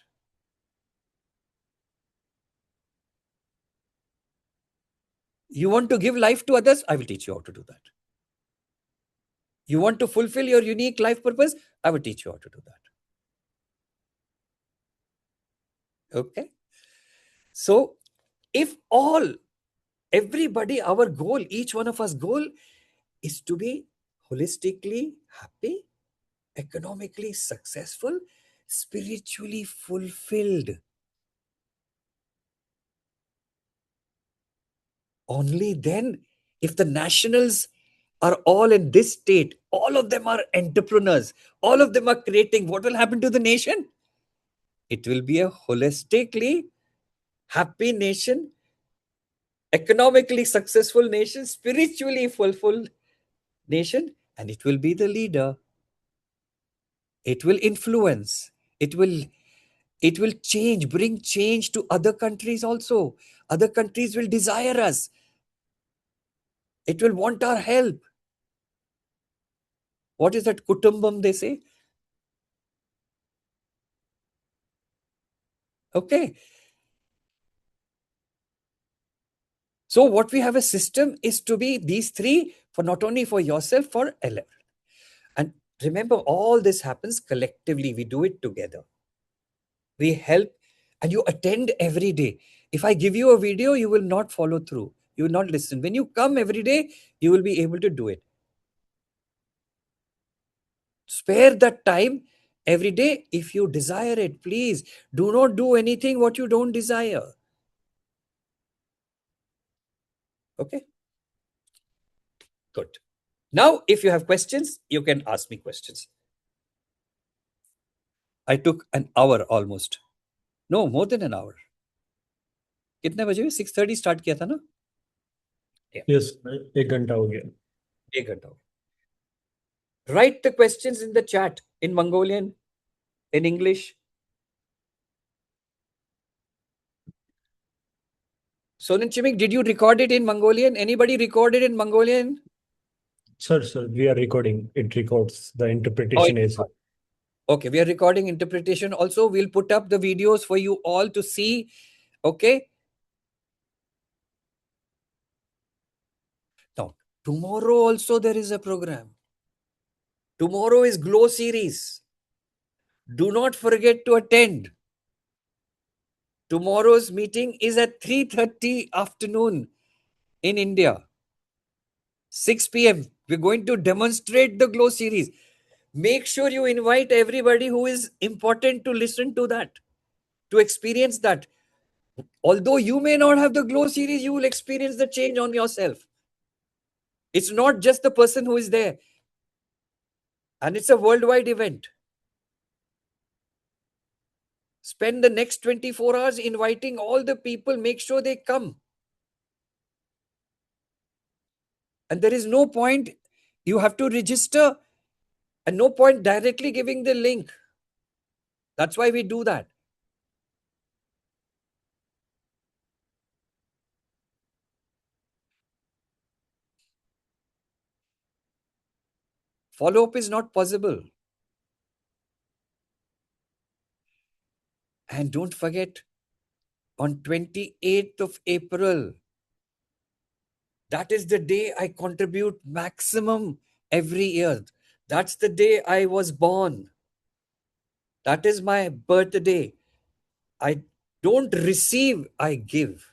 You want to give life to others? I will teach you how to do that. You want to fulfill your unique life purpose? I will teach you how to do that. Okay. So if everybody, our goal, each one of us goal is to be holistically happy, economically successful, spiritually fulfilled. Only then, if the nationals are all in this state, all of them are entrepreneurs, all of them are creating, what will happen to the nation? It will be a holistically happy nation, economically successful nation, spiritually fulfilled nation, and it will be the leader. It will influence. It will change, bring change to other countries also. Other countries will desire us. It will want our help. What is that kutumbam they say? Okay. So what we have a system is to be these three, for not only for yourself, for 11. And remember, all this happens collectively. We do it together. We help, and you attend every day. If I give you a video, you will not follow through. You will not listen. When you come every day, you will be able to do it. Spare that time every day if you desire it. Please do not do anything what you don't desire. Okay? Good. Now, if you have questions, you can ask me questions. I took an hour almost. No, more than an hour. कितने बजे? 6:30 start किया था ना? Yes, 1 घंटा हो गया. 1 घंटा हो गया. Write the questions in the chat in Mongolian, in English. Sonan Chimik, did you record it in Mongolian? Anybody recorded in Mongolian? Sir, we are recording. It records the interpretation as well. Okay, we are recording interpretation also. We'll put up the videos for you all to see. Okay. Now, tomorrow also there is a program. Tomorrow is Glow series. Do not forget to attend. Tomorrow's meeting is at 3:30 afternoon in India. 6 p.m. We're going to demonstrate the Glow series. Make sure you invite everybody who is important to listen to that, to experience that. Although you may not have the Glow series, you will experience the change on yourself. It's not just the person who is there. And it's a worldwide event. Spend the next 24 hours inviting all the people. Make sure they come. And there is no point. You have to register and no point directly giving the link. That's why we do that. Follow-up is not possible. And don't forget, on 28th of April, that is the day I contribute maximum every year. That's the day I was born. That is my birthday. I don't receive, I give.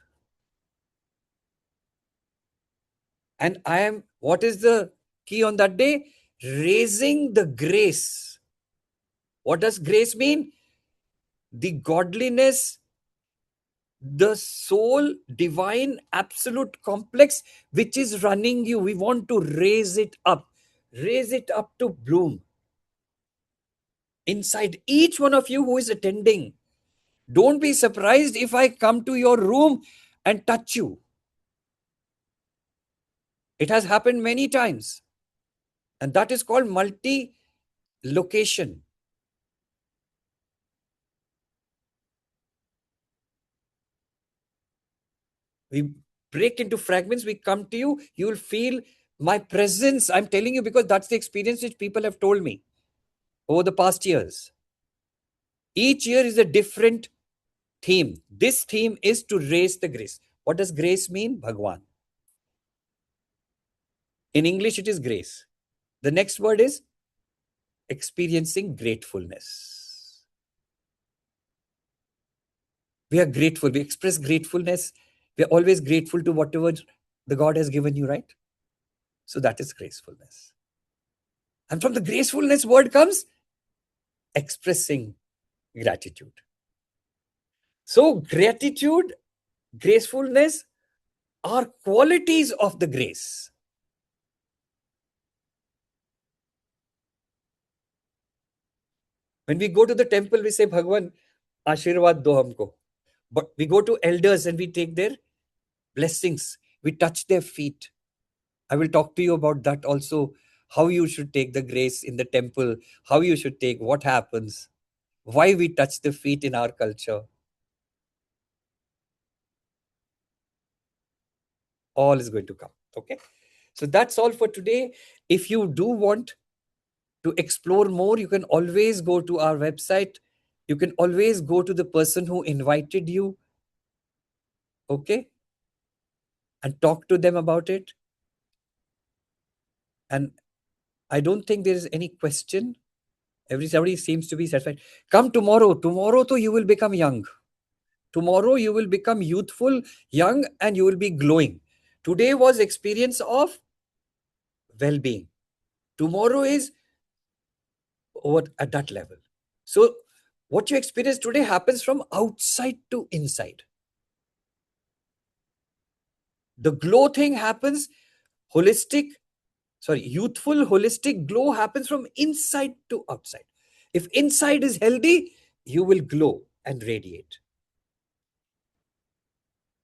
And I am, what is the key on that day? Raising the grace. What does grace mean? The godliness, the soul, divine, absolute complex, which is running you. We want to raise it up to bloom. Inside each one of you who is attending, don't be surprised if I come to your room and touch you. It has happened many times. And that is called multi-location. We break into fragments, we come to you, you will feel my presence. I'm telling you because that's the experience which people have told me over the past years. Each year is a different theme. This theme is to raise the grace. What does grace mean? Bhagwan. In English, it is grace. The next word is experiencing gratefulness. We are grateful. We express gratefulness. We are always grateful to whatever the God has given you, right? So that is gracefulness. And from the gracefulness word comes expressing gratitude. So gratitude, gracefulness are qualities of the grace. When we go to the temple, we say, Bhagwan, Ashirwad do humko. But we go to elders and we take their blessings. We touch their feet. I will talk to you about that also. How you should take the grace in the temple, how you should take, what happens, why we touch the feet in our culture. All is going to come. Okay. So that's all for today. If you do want to explore more, you can always go to our website. You can always go to the person who invited you. Okay. And talk to them about it. And I don't think there is any question. Everybody seems to be satisfied. Come tomorrow. Tomorrow, too, you will become young. Tomorrow, you will become youthful, young, and you will be glowing. Today was experience of well-being. Tomorrow is over at that level. So what you experience today happens from outside to inside. The glow thing happens youthful, holistic glow happens from inside to outside. If inside is healthy, you will glow and radiate.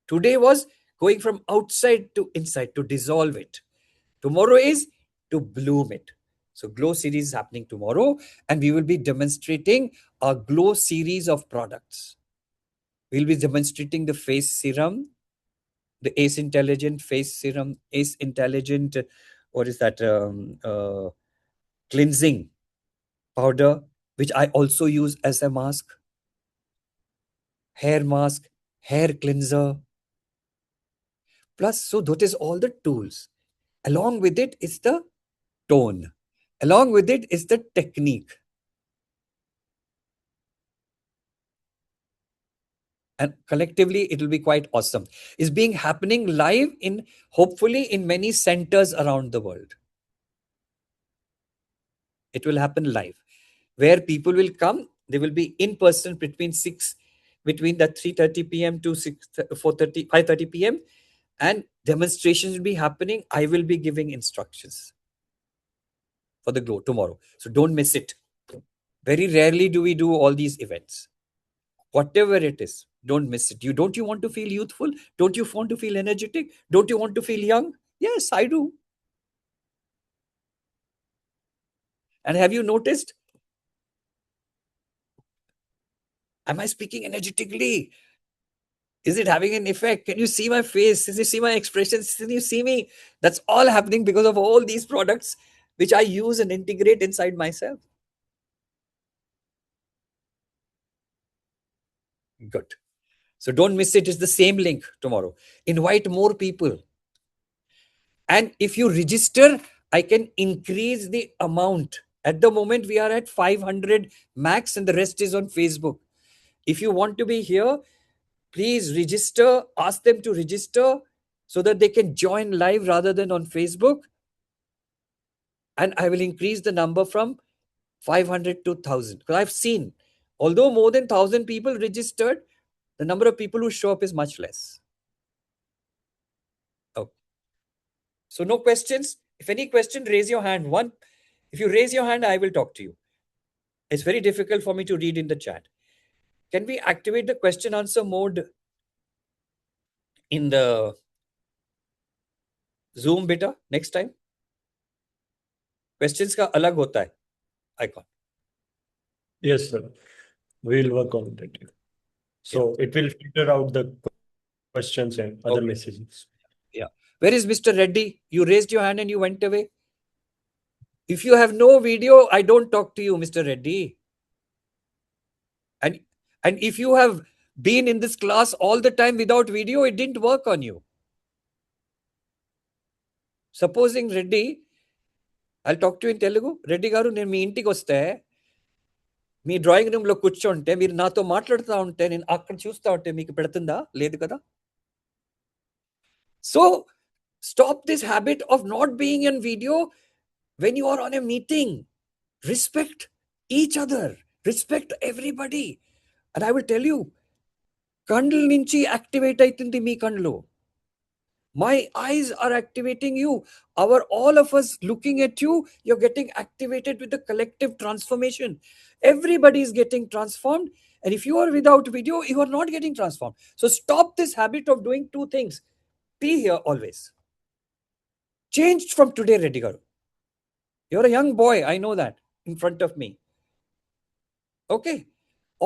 Today was going from outside to inside to dissolve it. Tomorrow is to bloom it. So Glow series is happening tomorrow, and we will be demonstrating a Glow series of products. We'll be demonstrating the face serum, the Ace Intelligent face serum, Ace Intelligent, what is that, cleansing powder. which I also use as a mask, hair mask, hair cleanser. Plus, so that is all the tools. Along with it is the tone. Along with it is the technique. And collectively, it will be quite awesome. It's being happening live in, hopefully, in many centers around the world. It will happen live, where people will come. They will be in person between the 3:30 p.m. to 4:30, 5:30 p.m. and demonstrations will be happening. I will be giving instructions for the glow tomorrow. So don't miss it. Very rarely do we do all these events. Whatever it is, don't miss it. Don't you want to feel youthful? Don't you want to feel energetic? Don't you want to feel young? Yes, I do. And have you noticed? Am I speaking energetically? Is it having an effect? Can you see my face? Can you see my expressions? Can you see me? That's all happening because of all these products which I use and integrate inside myself. Good. So don't miss it. It's the same link tomorrow. Invite more people. And if you register, I can increase the amount. At the moment, we are at 500 max and the rest is on Facebook. If you want to be here, please register. Ask them to register so that they can join live rather than on Facebook. And I will increase the number from 500 to 1,000. Because I've seen, although more than 1,000 people registered, the number of people who show up is much less. Okay. So no questions. If any question, raise your hand. If you raise your hand, I will talk to you. It's very difficult for me to read in the chat. Can we activate the question answer mode in the Zoom beta next time? Questions का अलग होता है icon. Yes, sir. We'll work on that. So it will filter out the questions and other messages. Yeah. Where is Mr. Reddy? You raised your hand and you went away. If you have no video, I don't talk to you, Mr. Reddy. And if you have been in this class all the time without video, it didn't work on you. Supposing Reddy, I'll talk to you in Telugu. Reddy garu నేను మీ ఇంటికి వస్తే మీ drawing room లో కూర్చోంటే మీరు నాతో మాట్లాడుతూ ఉంటే నేను అక్కడ చూస్తా ఉంటే మీకు పెడుతుందా? లేదు కదా? So stop this habit of not being in video when you are on a meeting. Respect each other. Respect everybody. And I will tell you, కండ్ల నుంచి యాక్టివేట్ అవుతుంది మీ కండ్లు. My eyes are activating you. All of us looking at you, you're getting activated with the collective transformation. Everybody is getting transformed. And if you are without video, you are not getting transformed. So stop this habit of doing two things. Be here always. Changed from today, Reddy garu. You're a young boy. I know that in front of me. Okay.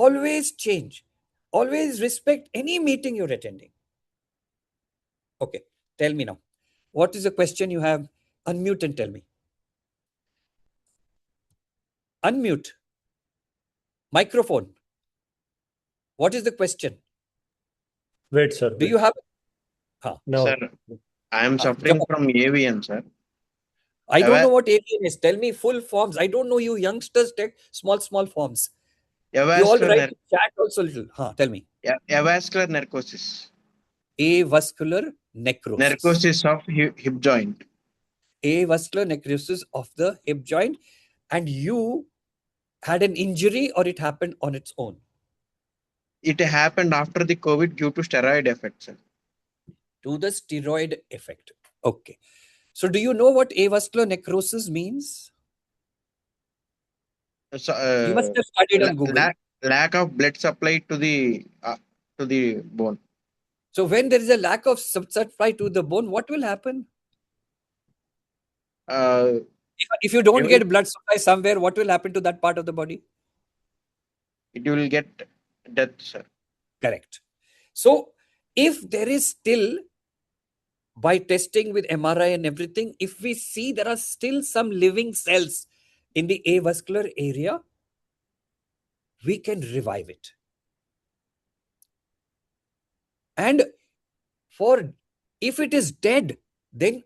Always change. Always respect any meeting you're attending. Okay. Tell me now. What is the question you have? Unmute and tell me. Unmute. Microphone. What is the question? Wait, sir. Do you have? No. Sir, I am suffering from AVN, sir. I don't know what AVN is. Tell me full forms. I don't know you youngsters take small forms. You all write in chat also little. Tell me. Avascular necrosis. Avascular necrosis. Necrosis of hip joint. Avascular necrosis of the hip joint. And you had an injury or it happened on its own? It happened after the COVID due to steroid effect, sir. To the steroid effect. Okay. So do you know what avascular necrosis means? So, you must have studied on Google. Lack of blood supply to the bone. So when there is a lack of supply to the bone, what will happen? If you don't get blood supply somewhere, what will happen to that part of the body? It will get death, sir. Correct. So if there is still, by testing with MRI and everything, if we see there are still some living cells in the avascular area, we can revive it. And if it is dead, then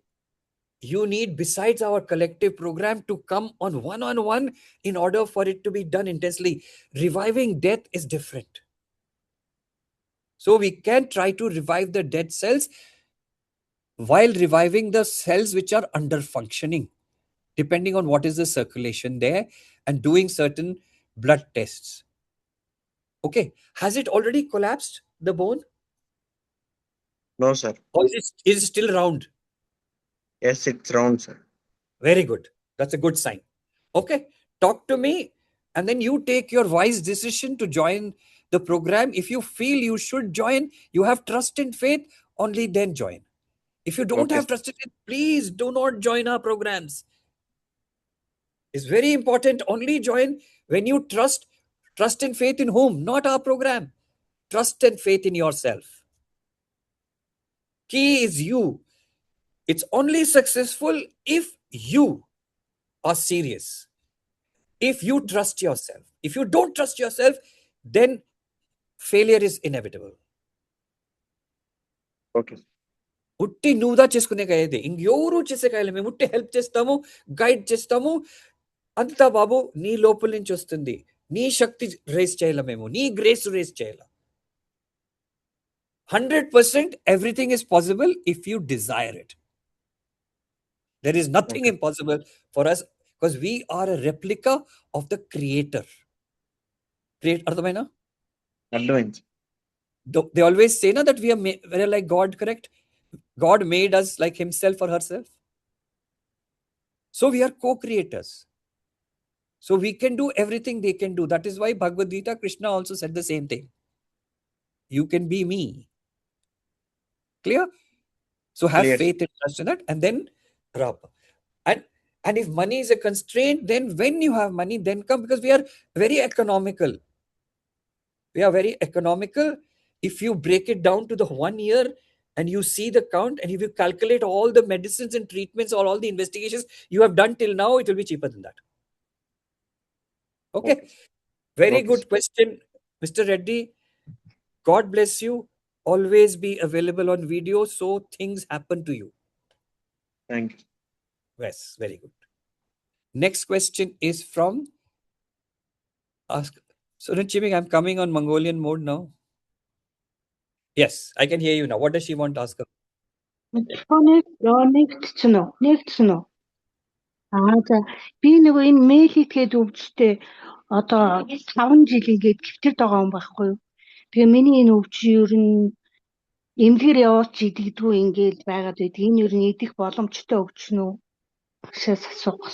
you need, besides our collective program, to come on one in order for it to be done intensely. Reviving death is different. So we can try to revive the dead cells while reviving the cells which are under functioning, depending on what is the circulation there, and doing certain blood tests. Okay, has it already collapsed, the bone? No, sir. Or is it still round? Yes, it's round, sir. Very good. That's a good sign. Okay, talk to me, and then you take your wise decision to join the program. If you feel you should join, you have trust and faith, only then join. If you don't Okay, have sir. trust and faith, please do not join our programs. It's very important. Only join when you trust and faith in whom? Not our program. Trust and faith in yourself. Key is you. It's only successful if you are serious. If you trust yourself. If you don't trust yourself, then failure is inevitable. Okay. ఉట్టి నువ్వుదా చేసుకునే కాయది ఇంకెవరు చేసే కాయలు. మేము ఉట్టి help చేస్తాము, guide చేస్తాము. అంతా బాబు నీ లోపల నుంచి వస్తుంది. నీ శక్తి రేస్ చేయాల, మేము నీ గ్రేస్ రేస్ చేయాల. 100% everything is possible if you desire it. There is nothing Okay. impossible for us, because we are a replica of the creator. అర్థమైనా? అర్థమైంది. They always say na, that we're like God, correct? God made us like himself or herself. So we are co-creators. So we can do everything they can do. That is why Bhagavad Gita, Krishna also said the same thing. You can be me. Clear? So have Clear. faith and trust in that, and then rub. And if money is a constraint, then when you have money, then come, because we are very economical. We are very economical. If you break it down to the 1 year and you see the count, and if you calculate all the medicines and treatments or all the investigations you have done till now, it will be cheaper than that. Okay. Okay. Very Okay, good sir. question, Mr. Reddy. God bless you. Always be available on video so things happen to you. Thank you. Yes, very good. Next question is from Suran Chiming. I'm coming on Mongolian mode now. Yes, I can hear you now. What does she want to ask? Next no. За би нөгөө энэ мэйл хийгээд өвчтэй одоо 5 жил ингээд гэвтэрд байгаа юм байхгүй юу. Тэгээ миний энэ өвч ер нь эмнэлгээр явуулж идэгдгүй ингээд байгаад байдаг. Энэ ер нь идэх боломжтой өвч нүү? Гшээс асуух.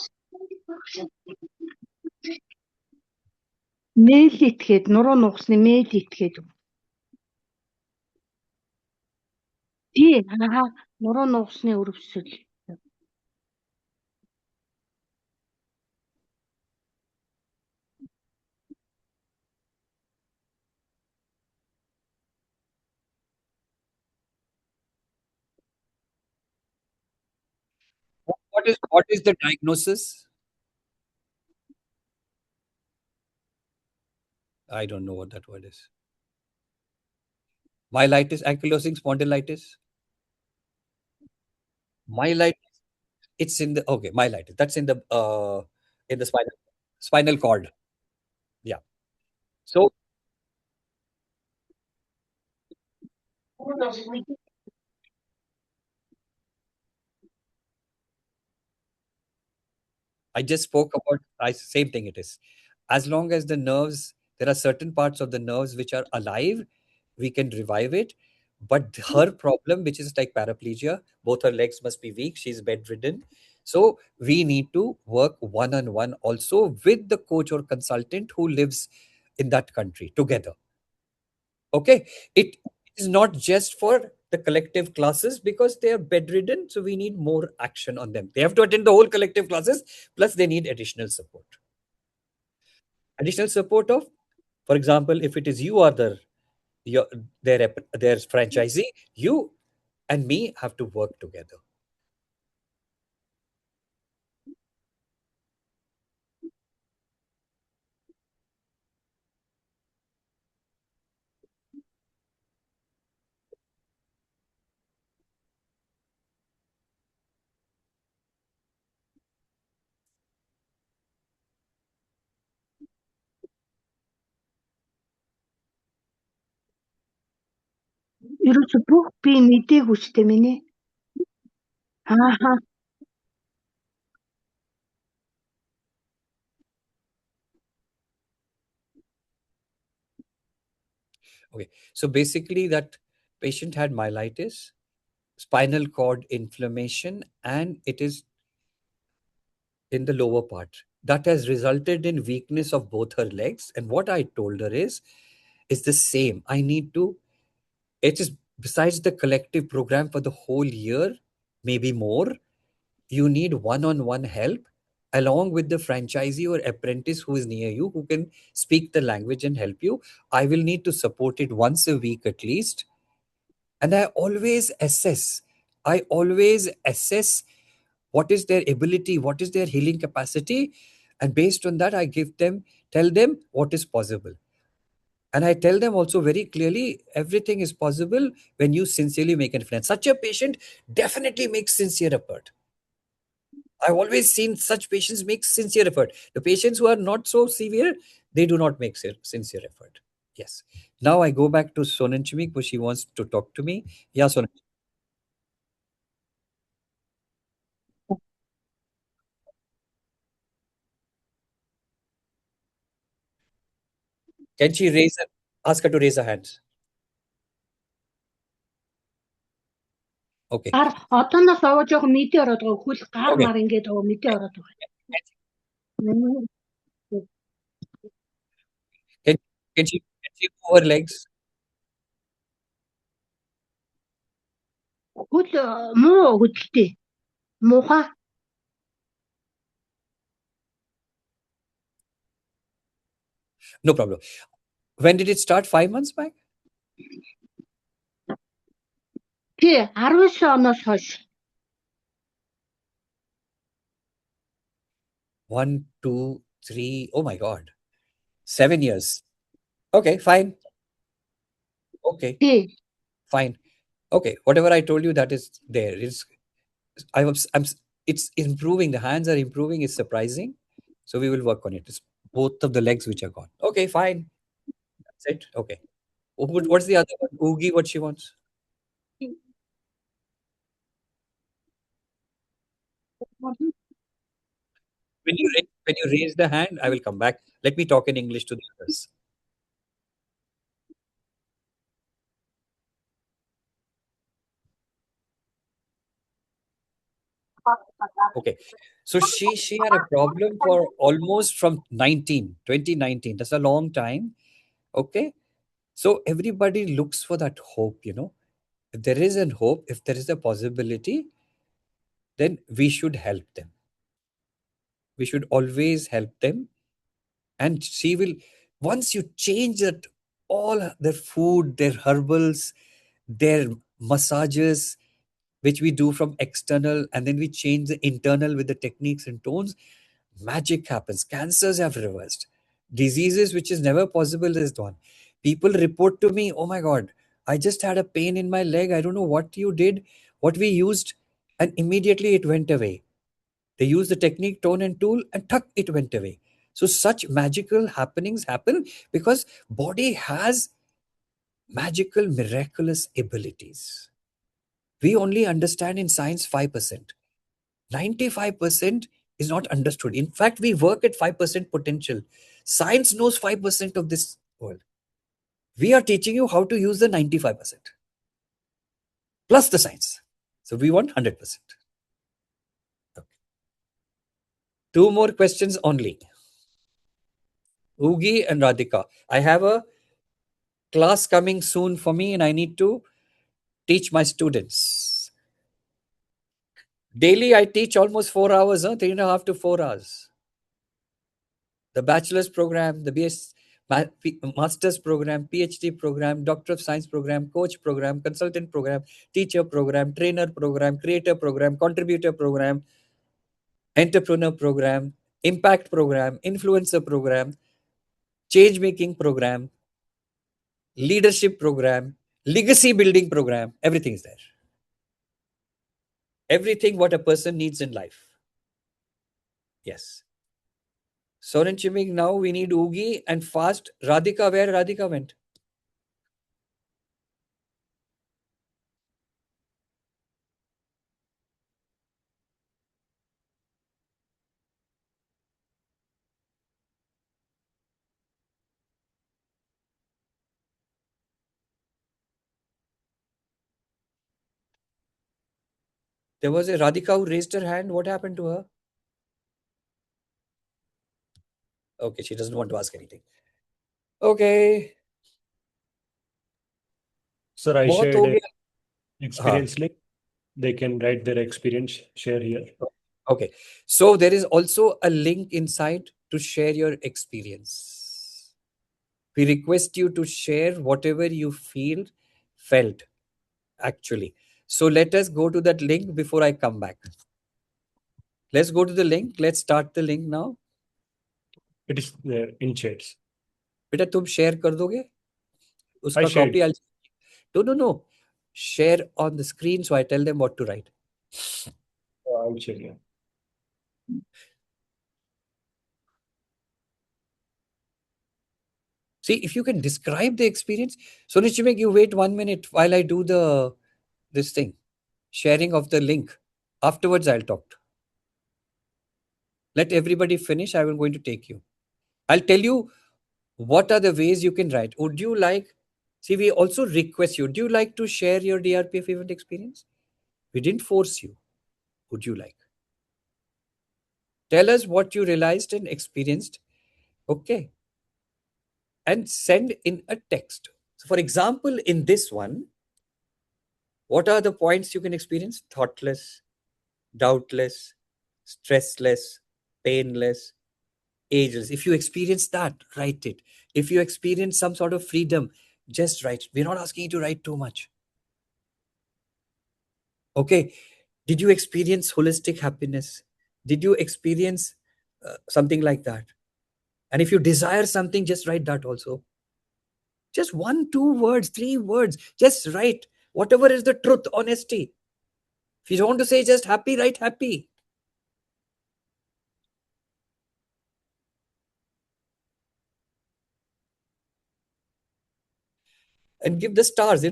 Мэйл итгээд нуруу нугасны мэйл итгээд. Тий, нуруу нугасны өрөвсөл. What is the diagnosis? I don't know what that word is. Myelitis, ankylosing spondylitis. Myelitis. It's in the myelitis. That's in the spinal cord. Yeah. So I just spoke about same thing it is. As long as the nerves, there are certain parts of the nerves which are alive, we can revive it. But her problem, which is like paraplegia, both her legs must be weak. She's bedridden. So we need to work one-on-one also with the coach or consultant who lives in that country together. Okay. It is not just for the collective classes because they are bedridden. So we need more action on them. They have to attend the whole collective classes. Plus they need additional support. Additional support of, for example, if it is you are their franchisee, you and me have to work together. ерөөсө бүх би мэдээгүй ч тийм ээ. Ааха. Okay. So basically, that patient had myelitis, spinal cord inflammation, and it is in the lower part. That has resulted in weakness of both her legs. And what I told her is the same. I need to, it is besides the collective program for the whole year, maybe more, you need one-on-one help along with the franchisee or apprentice who is near you, who can speak the language and help you. I will need to support it once a week at least. And I always assess what is their ability, what is their healing capacity, and based on that I tell them what is possible. And I tell them also very clearly, everything is possible when you sincerely make an effort. Such a patient definitely makes sincere effort. I've always seen such patients make sincere effort. The patients who are not so severe, they do not make sincere effort. Yes. Now I go back to Sonan Chimik, because she wants to talk to me. Yeah, Sonan. Can she ask her to raise her hands? Okay. Гар одооноос овоо жоохон мэдээ ороод байгаа. Хөл гар Okay. мар ингээд овоо мэдээ ороод байгаа. Can, can she move her legs? Хөл муу хөдөлтэй. Муухай. No problem. When did it start? 5 months back? Тий, 19 оноос хойш. 1, 2, 3. Oh my God. 7 years. Okay, fine. Okay, Тий. fine. Okay, whatever I told you, that is there. It's improving. The hands are improving. It's surprising. So we will work on it. It's both of the legs which are gone. Okay, fine. That's it. Okay. What's the other one? Oogie, what she wants? When you raise the hand, I will come back. Let me talk in English to the others. Okay. So she had a problem for almost from 2019. That's a long time. Okay. So everybody looks for that hope. If there is an hope, if there is a possibility, then we should help them. We should always help them. And she will, once you change that, all their food, their herbals, their massages, which we do from external, and then we change the internal with the techniques and tones, magic happens. Cancers have reversed. Diseases which is never possible is gone. People report to me, oh my God, I just had a pain in my leg. I don't know what you did, what we used, and immediately it went away. They use the technique, tone, and tool, and tuck, it went away. So such magical happenings happen because body has magical, miraculous abilities. We only understand in science 5%. 95% is not understood. In fact, we work at 5% potential. Science knows 5% of this world. We are teaching you how to use the 95% plus the science. So we want 100%. Okay. 2 more questions only. Ugi and Radhika. I have a class coming soon for me and I need to teach my students. Daily, I teach almost 4 hours, 3.5 to 4 hours. The bachelor's program, the master's program, PhD program, Doctor of Science program, coach program, consultant program, teacher program, trainer program, creator program, contributor program, entrepreneur program, impact program, influencer program, change making program, leadership program, legacy building program. Everything is there. Everything what a person needs in life. Yes. Soren Chiming, now we need Oogie and fast. Radhika, where Radhika went? There was a Radhika who raised her hand. What happened to her? Okay, she doesn't want to ask anything. Okay. Sir, I बहुत shared हो an गया. experience link. They can write their experience, share here. Okay. So there is also a link inside to share your experience. We request you to share whatever you felt actually. So let us go to that link before I come back. Let's go to the link. Let's start the link now. It is there in chats. बेटा तुम share कर दोगे उसका shared. copy? No. Share on the screen so I tell them what to write. I'll share. Yeah. See, if you can describe the experience. So Nichimek, you wait 1 minute while I do this thing. Sharing of the link. Afterwards, I'll talk. Let everybody finish. I'm going to take you. I'll tell you what are the ways you can write. Would you like... See, we also request you. Do you like to share your DRPF event experience? We didn't force you. Would you like? Tell us what you realized and experienced. Okay. And send in a text. So for example, in this one, what are the points you can experience? Thoughtless, doubtless, stressless, painless, ageless. If you experience that, write it. If you experience some sort of freedom, just write. We're not asking you to write too much. Okay. Did you experience holistic happiness? Did you experience something like that? And if you desire something, just write that also. Just 1, 2 words, 3 words. Just write whatever is the truth, honesty. If you want to say just happy, write happy. And give the stars,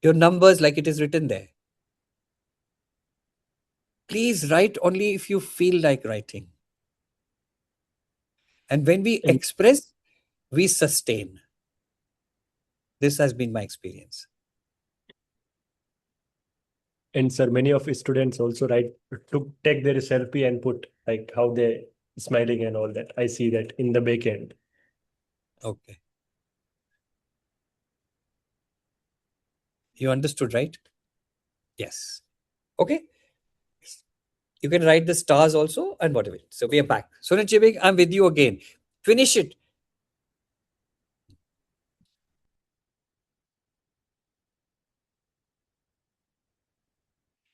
Your numbers like it is written there. Please write only if you feel like writing. And when we express, we sustain. This has been my experience. And sir, many of his students also take their selfie and put like how they smiling and all that. I see that in the back end. Okay. You understood, right? Yes. Okay. You can write the stars also and whatever. So we are back. Sunil Chibik, I'm with you again. Finish it.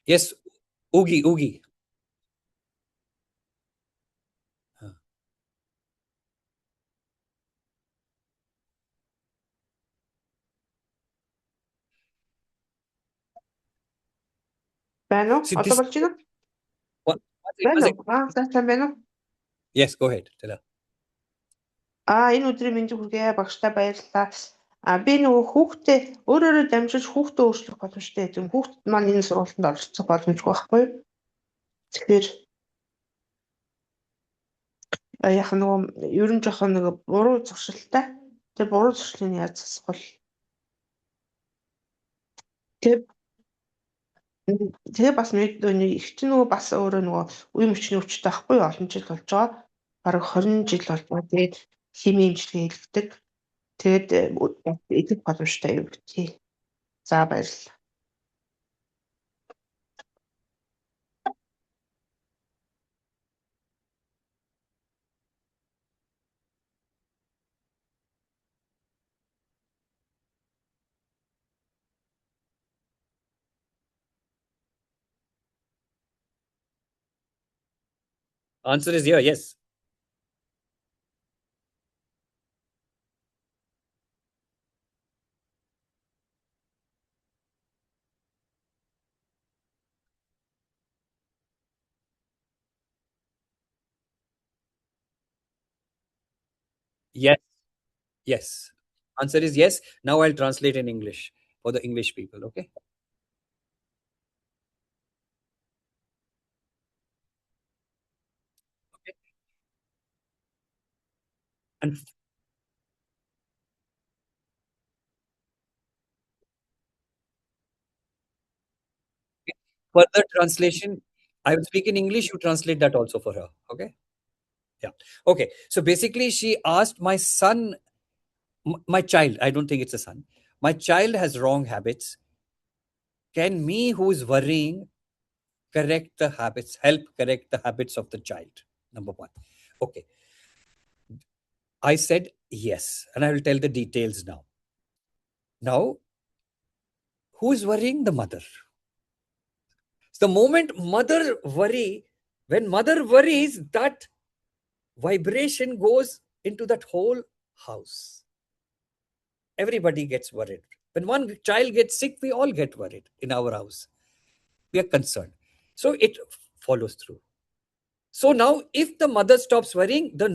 Yes, Oogie. Байна уу? See, Одоо this болж байна уу? what Байна уу? Сайн байна уу? Yes, go ahead. Tell her. Энэ өдрийн мэндийг хүргэе. Багштай баярлалаа. Би нөгөө хүүхдээ өөрөөрөө дамжиж хүүхдээ өөрчлөх боломжтой гэдэг. Хүүхдэд маань энэ сургуультанд оролцох боломжгүй байхгүй юу? Тэгэхээр яг нөгөө ер нь жоохон нөгөө буруу зуршилтай. Тэр буруу зуршлыг яаж засах вэ? Тэгээ бас нэг их ч нөгөө бас өөрөө нөгөө үе мөчний өвчтэй байхгүй юу? Олон жил болж байгаа. Бараг 20 жил болж байгаа. Тэгээд химийн имчилгээ хийлгдэг. Тэгээд идэх боломжтой юу гэх. За баярлалаа. Answer is here, yes. Yes. Answer is yes. Now I'll translate in English for the English people, okay? And further translation, I will speak in English, you translate that also for her. Okay? Yeah. Okay. So basically, she asked my son, my child, I don't think it's a son, my child has wrong habits. Can me, who is worrying, correct the habits, help correct the habits of the child? Number one. Okay. I said yes. And I will tell the details now. Now, who is worrying? The mother. The moment mother worry, when mother worries, that vibration goes into that whole house. Everybody gets worried. When one child gets sick, we all get worried in our house. We are concerned. So it follows through. So now, if the mother stops worrying, the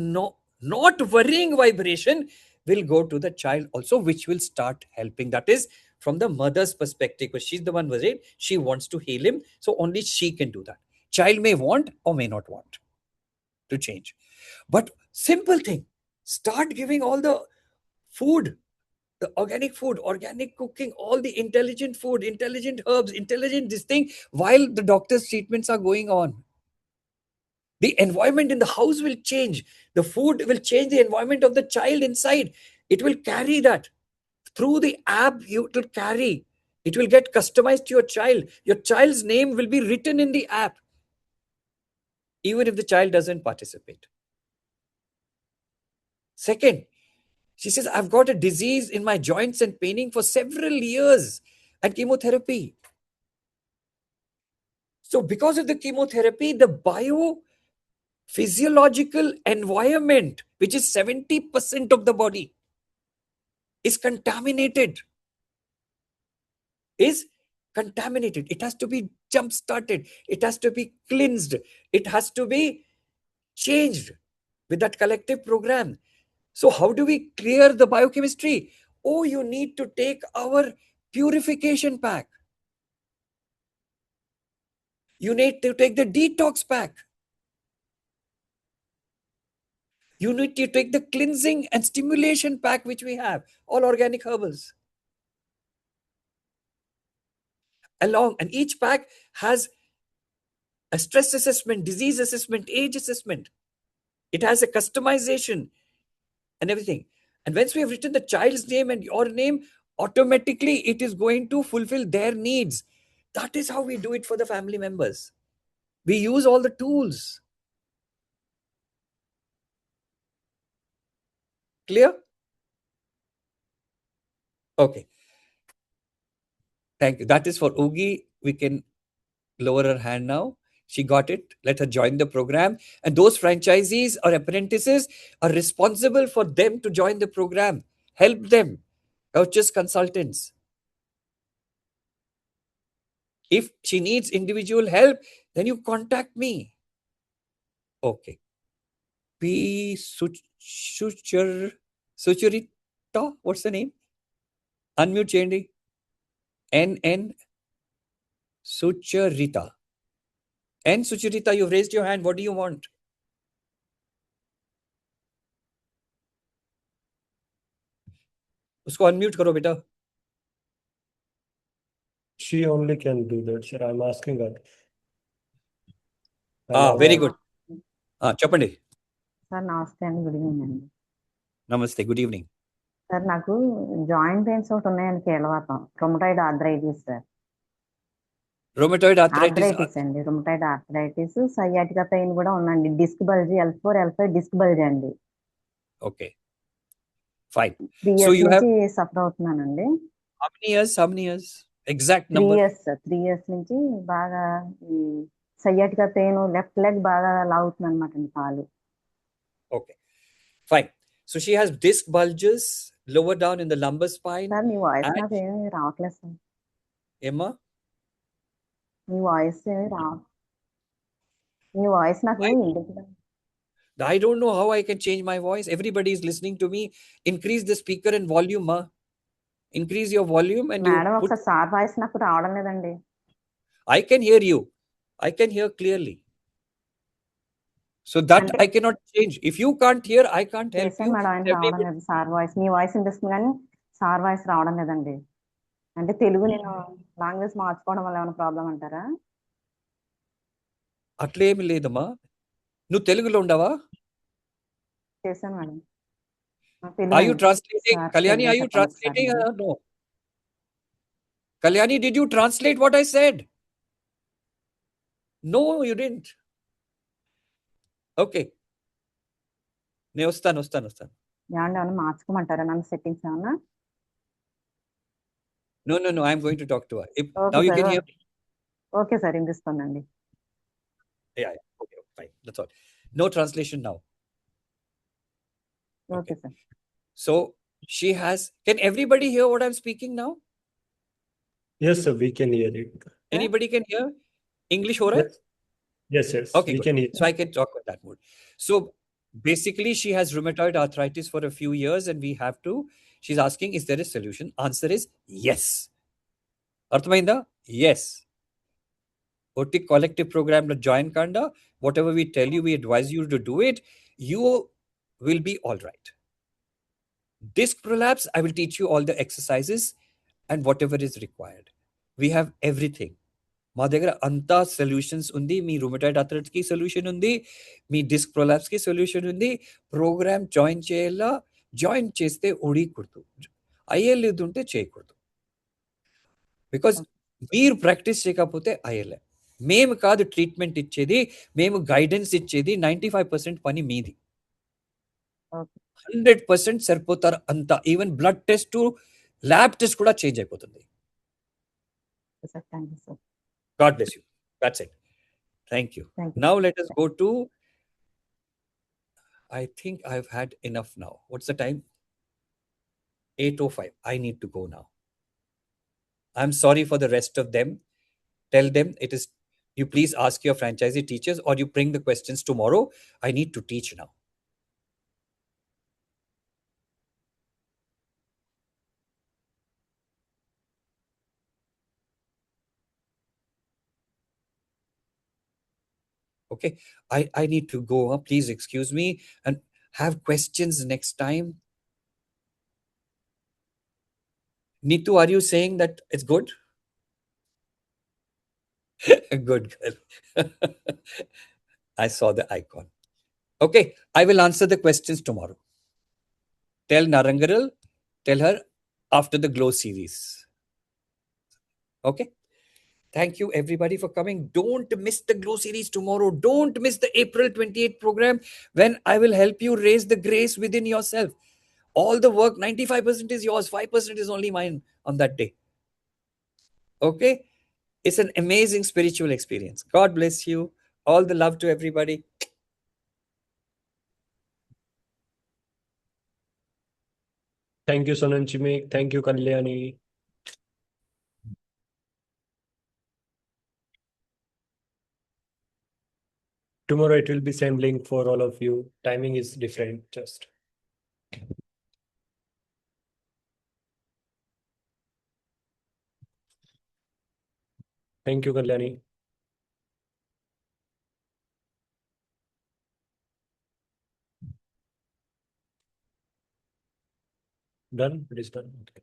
not worrying vibration will go to the child also, which will start helping. That is from the mother's perspective, because she's the one worried. She wants to heal him. So only she can do that. Child may want or may not want to change. But simple thing, start giving all the food, the organic food, organic cooking, all the intelligent food, intelligent herbs, intelligent this thing, while the doctor's treatments are going on. The environment in the house will change. The food will change the environment of the child inside. It will carry that. Through the app, it will carry. It will get customized to your child. Your child's name will be written in the app, even if the child doesn't participate. Second, she says, I've got a disease in my joints and paining for several years and chemotherapy. So because of the chemotherapy, the biophysiological environment, which is 70% of the body, is contaminated. It has to be jump started. It has to be cleansed. It has to be changed with that collective program. So how do we clear the biochemistry? Oh, you need to take our purification pack. You need to take the detox pack. You need to take the cleansing and stimulation pack, which we have, all organic herbals. And each pack has a stress assessment, disease assessment, age assessment. It has a customization and everything. And once we have written the child's name and your name, automatically it is going to fulfill their needs. That is how we do it for the family members. We use all the tools. Clear? Okay. Thank you. That is for Oogie. We can lower her hand now. She got it. Let her join the program. And those franchisees or apprentices are responsible for them to join the program. Help them. Coaches, consultants. If she needs individual help, then you contact me. Okay. P. Sucharita? What's the name? Unmute Chandy. N. Sucharita. N. Sucharita, you've raised your hand. What do you want? उसको unmute करो बेटा. She only can do that, sir. I'm asking her. Very good. చెప్పండి. Sir నమస్తే అండి, good evening అండి. నమస్తే, good evening. Sir నాకు joint pains ఒకటి ఉన్నాయండి, కీళ్ళవాతం, rheumatoid arthritis sir. Rheumatoid arthritis అండి, రొమటాయిడ్ ఆర్థరైటిస్, సయాటికా పెయిన్ కూడా ఉందండి, disc bulge, L4 L5 disc bulge అండి. Okay, fine. 3 years నుంచి సఫర్ అవుతున్నానండి. How many years? Exact 3 number. years sir, 3 years నుంచి బాగా ఈ సయాటికా పెయిన్, లెఫ్ట్ లెగ్ బాగా లాగుతుంది అనమాట అండి కాలు. Okay, fine. So she has disc bulges lower down in the lumbar spine. Sir me voice నాకు ఏమీ రావట్లేదు సార్. ఏమ్మా? మీ వాయిస్ ఏమీ మీ వాయిస్ నాకు I don't know how I can change my voice. Everybody is listening to me. Increase the speaker and volume, ma. Increase your volume and madam ఒకసారి sir voice నాకు రావడం లేదండి. I can hear you. I can hear clearly. So that I cannot change. If you can't hear, I can't help you. Madam ఆయన రావడం లేదు sir voice. మీ voice వినిపిస్తుంది కానీ sir voice రావడం లేదండి. అంటే తెలుగు నేను లాంగ్వేజ్ మార్చుకోవడం వల్ల ఏమైనా ప్రాబ్లం అంటారా? అట్లేమి లేదమ్మా. నువ్వు తెలుగులో ఉండవా? చేశాను madam. Are you Telugu translating? Sir Kalyani, తెలుగులో are you చెప్పండి ఒకసారి translating? Madam. No. Kalyani, did you translate what I said? No, you didn't. Okay. నేను వస్తాను. ఏమన్నా ఏమన్నా మార్చుకోమంటారా నన్ను సెట్టింగ్స్ ఏమన్నా? No, I'm going to talk to her. Okay Now you sir. can hear me? Okay sir, వినిపిస్తుందండి. Yeah. Okay, fine. That's all. No translation now. Okay sir. So she has. Can everybody hear what I'm speaking now? Yes, sir, we can hear it. Anybody can hear? English हो रहा है? Yes, Okay, we good. can hear. So I can talk with that mode. So basically, she has rheumatoid arthritis for a few years, and we have to. She's asking, is there a solution? Answer is yes. Arthamainda? Yes. OT collective program to join Kanda. Whatever we tell you, we advise you to do it. You will be all right. Disc prolapse, I will teach you all the exercises and whatever is required. We have everything. మా దగ్గర అంతా solutions ఉంది. మీ rheumatoid arthritis కి solution ఉంది, మీ disc prolapse కి solution ఉంది. Programme join చేయాలా, join చేస్తే ఒడికూడదు, అయ్యేలేదుంటే చేయకూడదు. బికాజ్ మీరు ప్రాక్టీస్ చేయకపోతే అయ్యలే. మేము కాదు ట్రీట్మెంట్ ఇచ్చేది, మేము గైడెన్స్ ఇచ్చేది. 95% పని మీది. 100% సరిపోతారు అంతా. Even blood test, lab test కూడా చేంజ్ అయిపోతుంది. Thank you sir. God bless you. That's it. Thank you. Now let us go to, I think I've had enough now. What's the time? 8:05. I need to go now. I'm sorry for the rest of them. Tell them it is, you please ask your franchisee teachers or you bring the questions tomorrow. I need to teach now. Okay, I need to go. Please excuse me and have questions next time. Neetu, are you saying that it's good? Good girl. I saw the icon. Okay, I will answer the questions tomorrow. Tell Narangaral, tell her after the Glow series. Okay. Thank you everybody for coming. Don't miss the Glow series tomorrow. Don't miss the April 28th program when I will help you raise the grace within yourself. All the work, 95% is yours, 5% is only mine on that day. Okay? It's an amazing spiritual experience. God bless you. All the love to everybody. Thank you, Sonanchimi. Thank you, Kalyani. Tomorrow it will be same link for all of you. Timing is different just. Thank you, Kalyani. Done? It is done. Okay.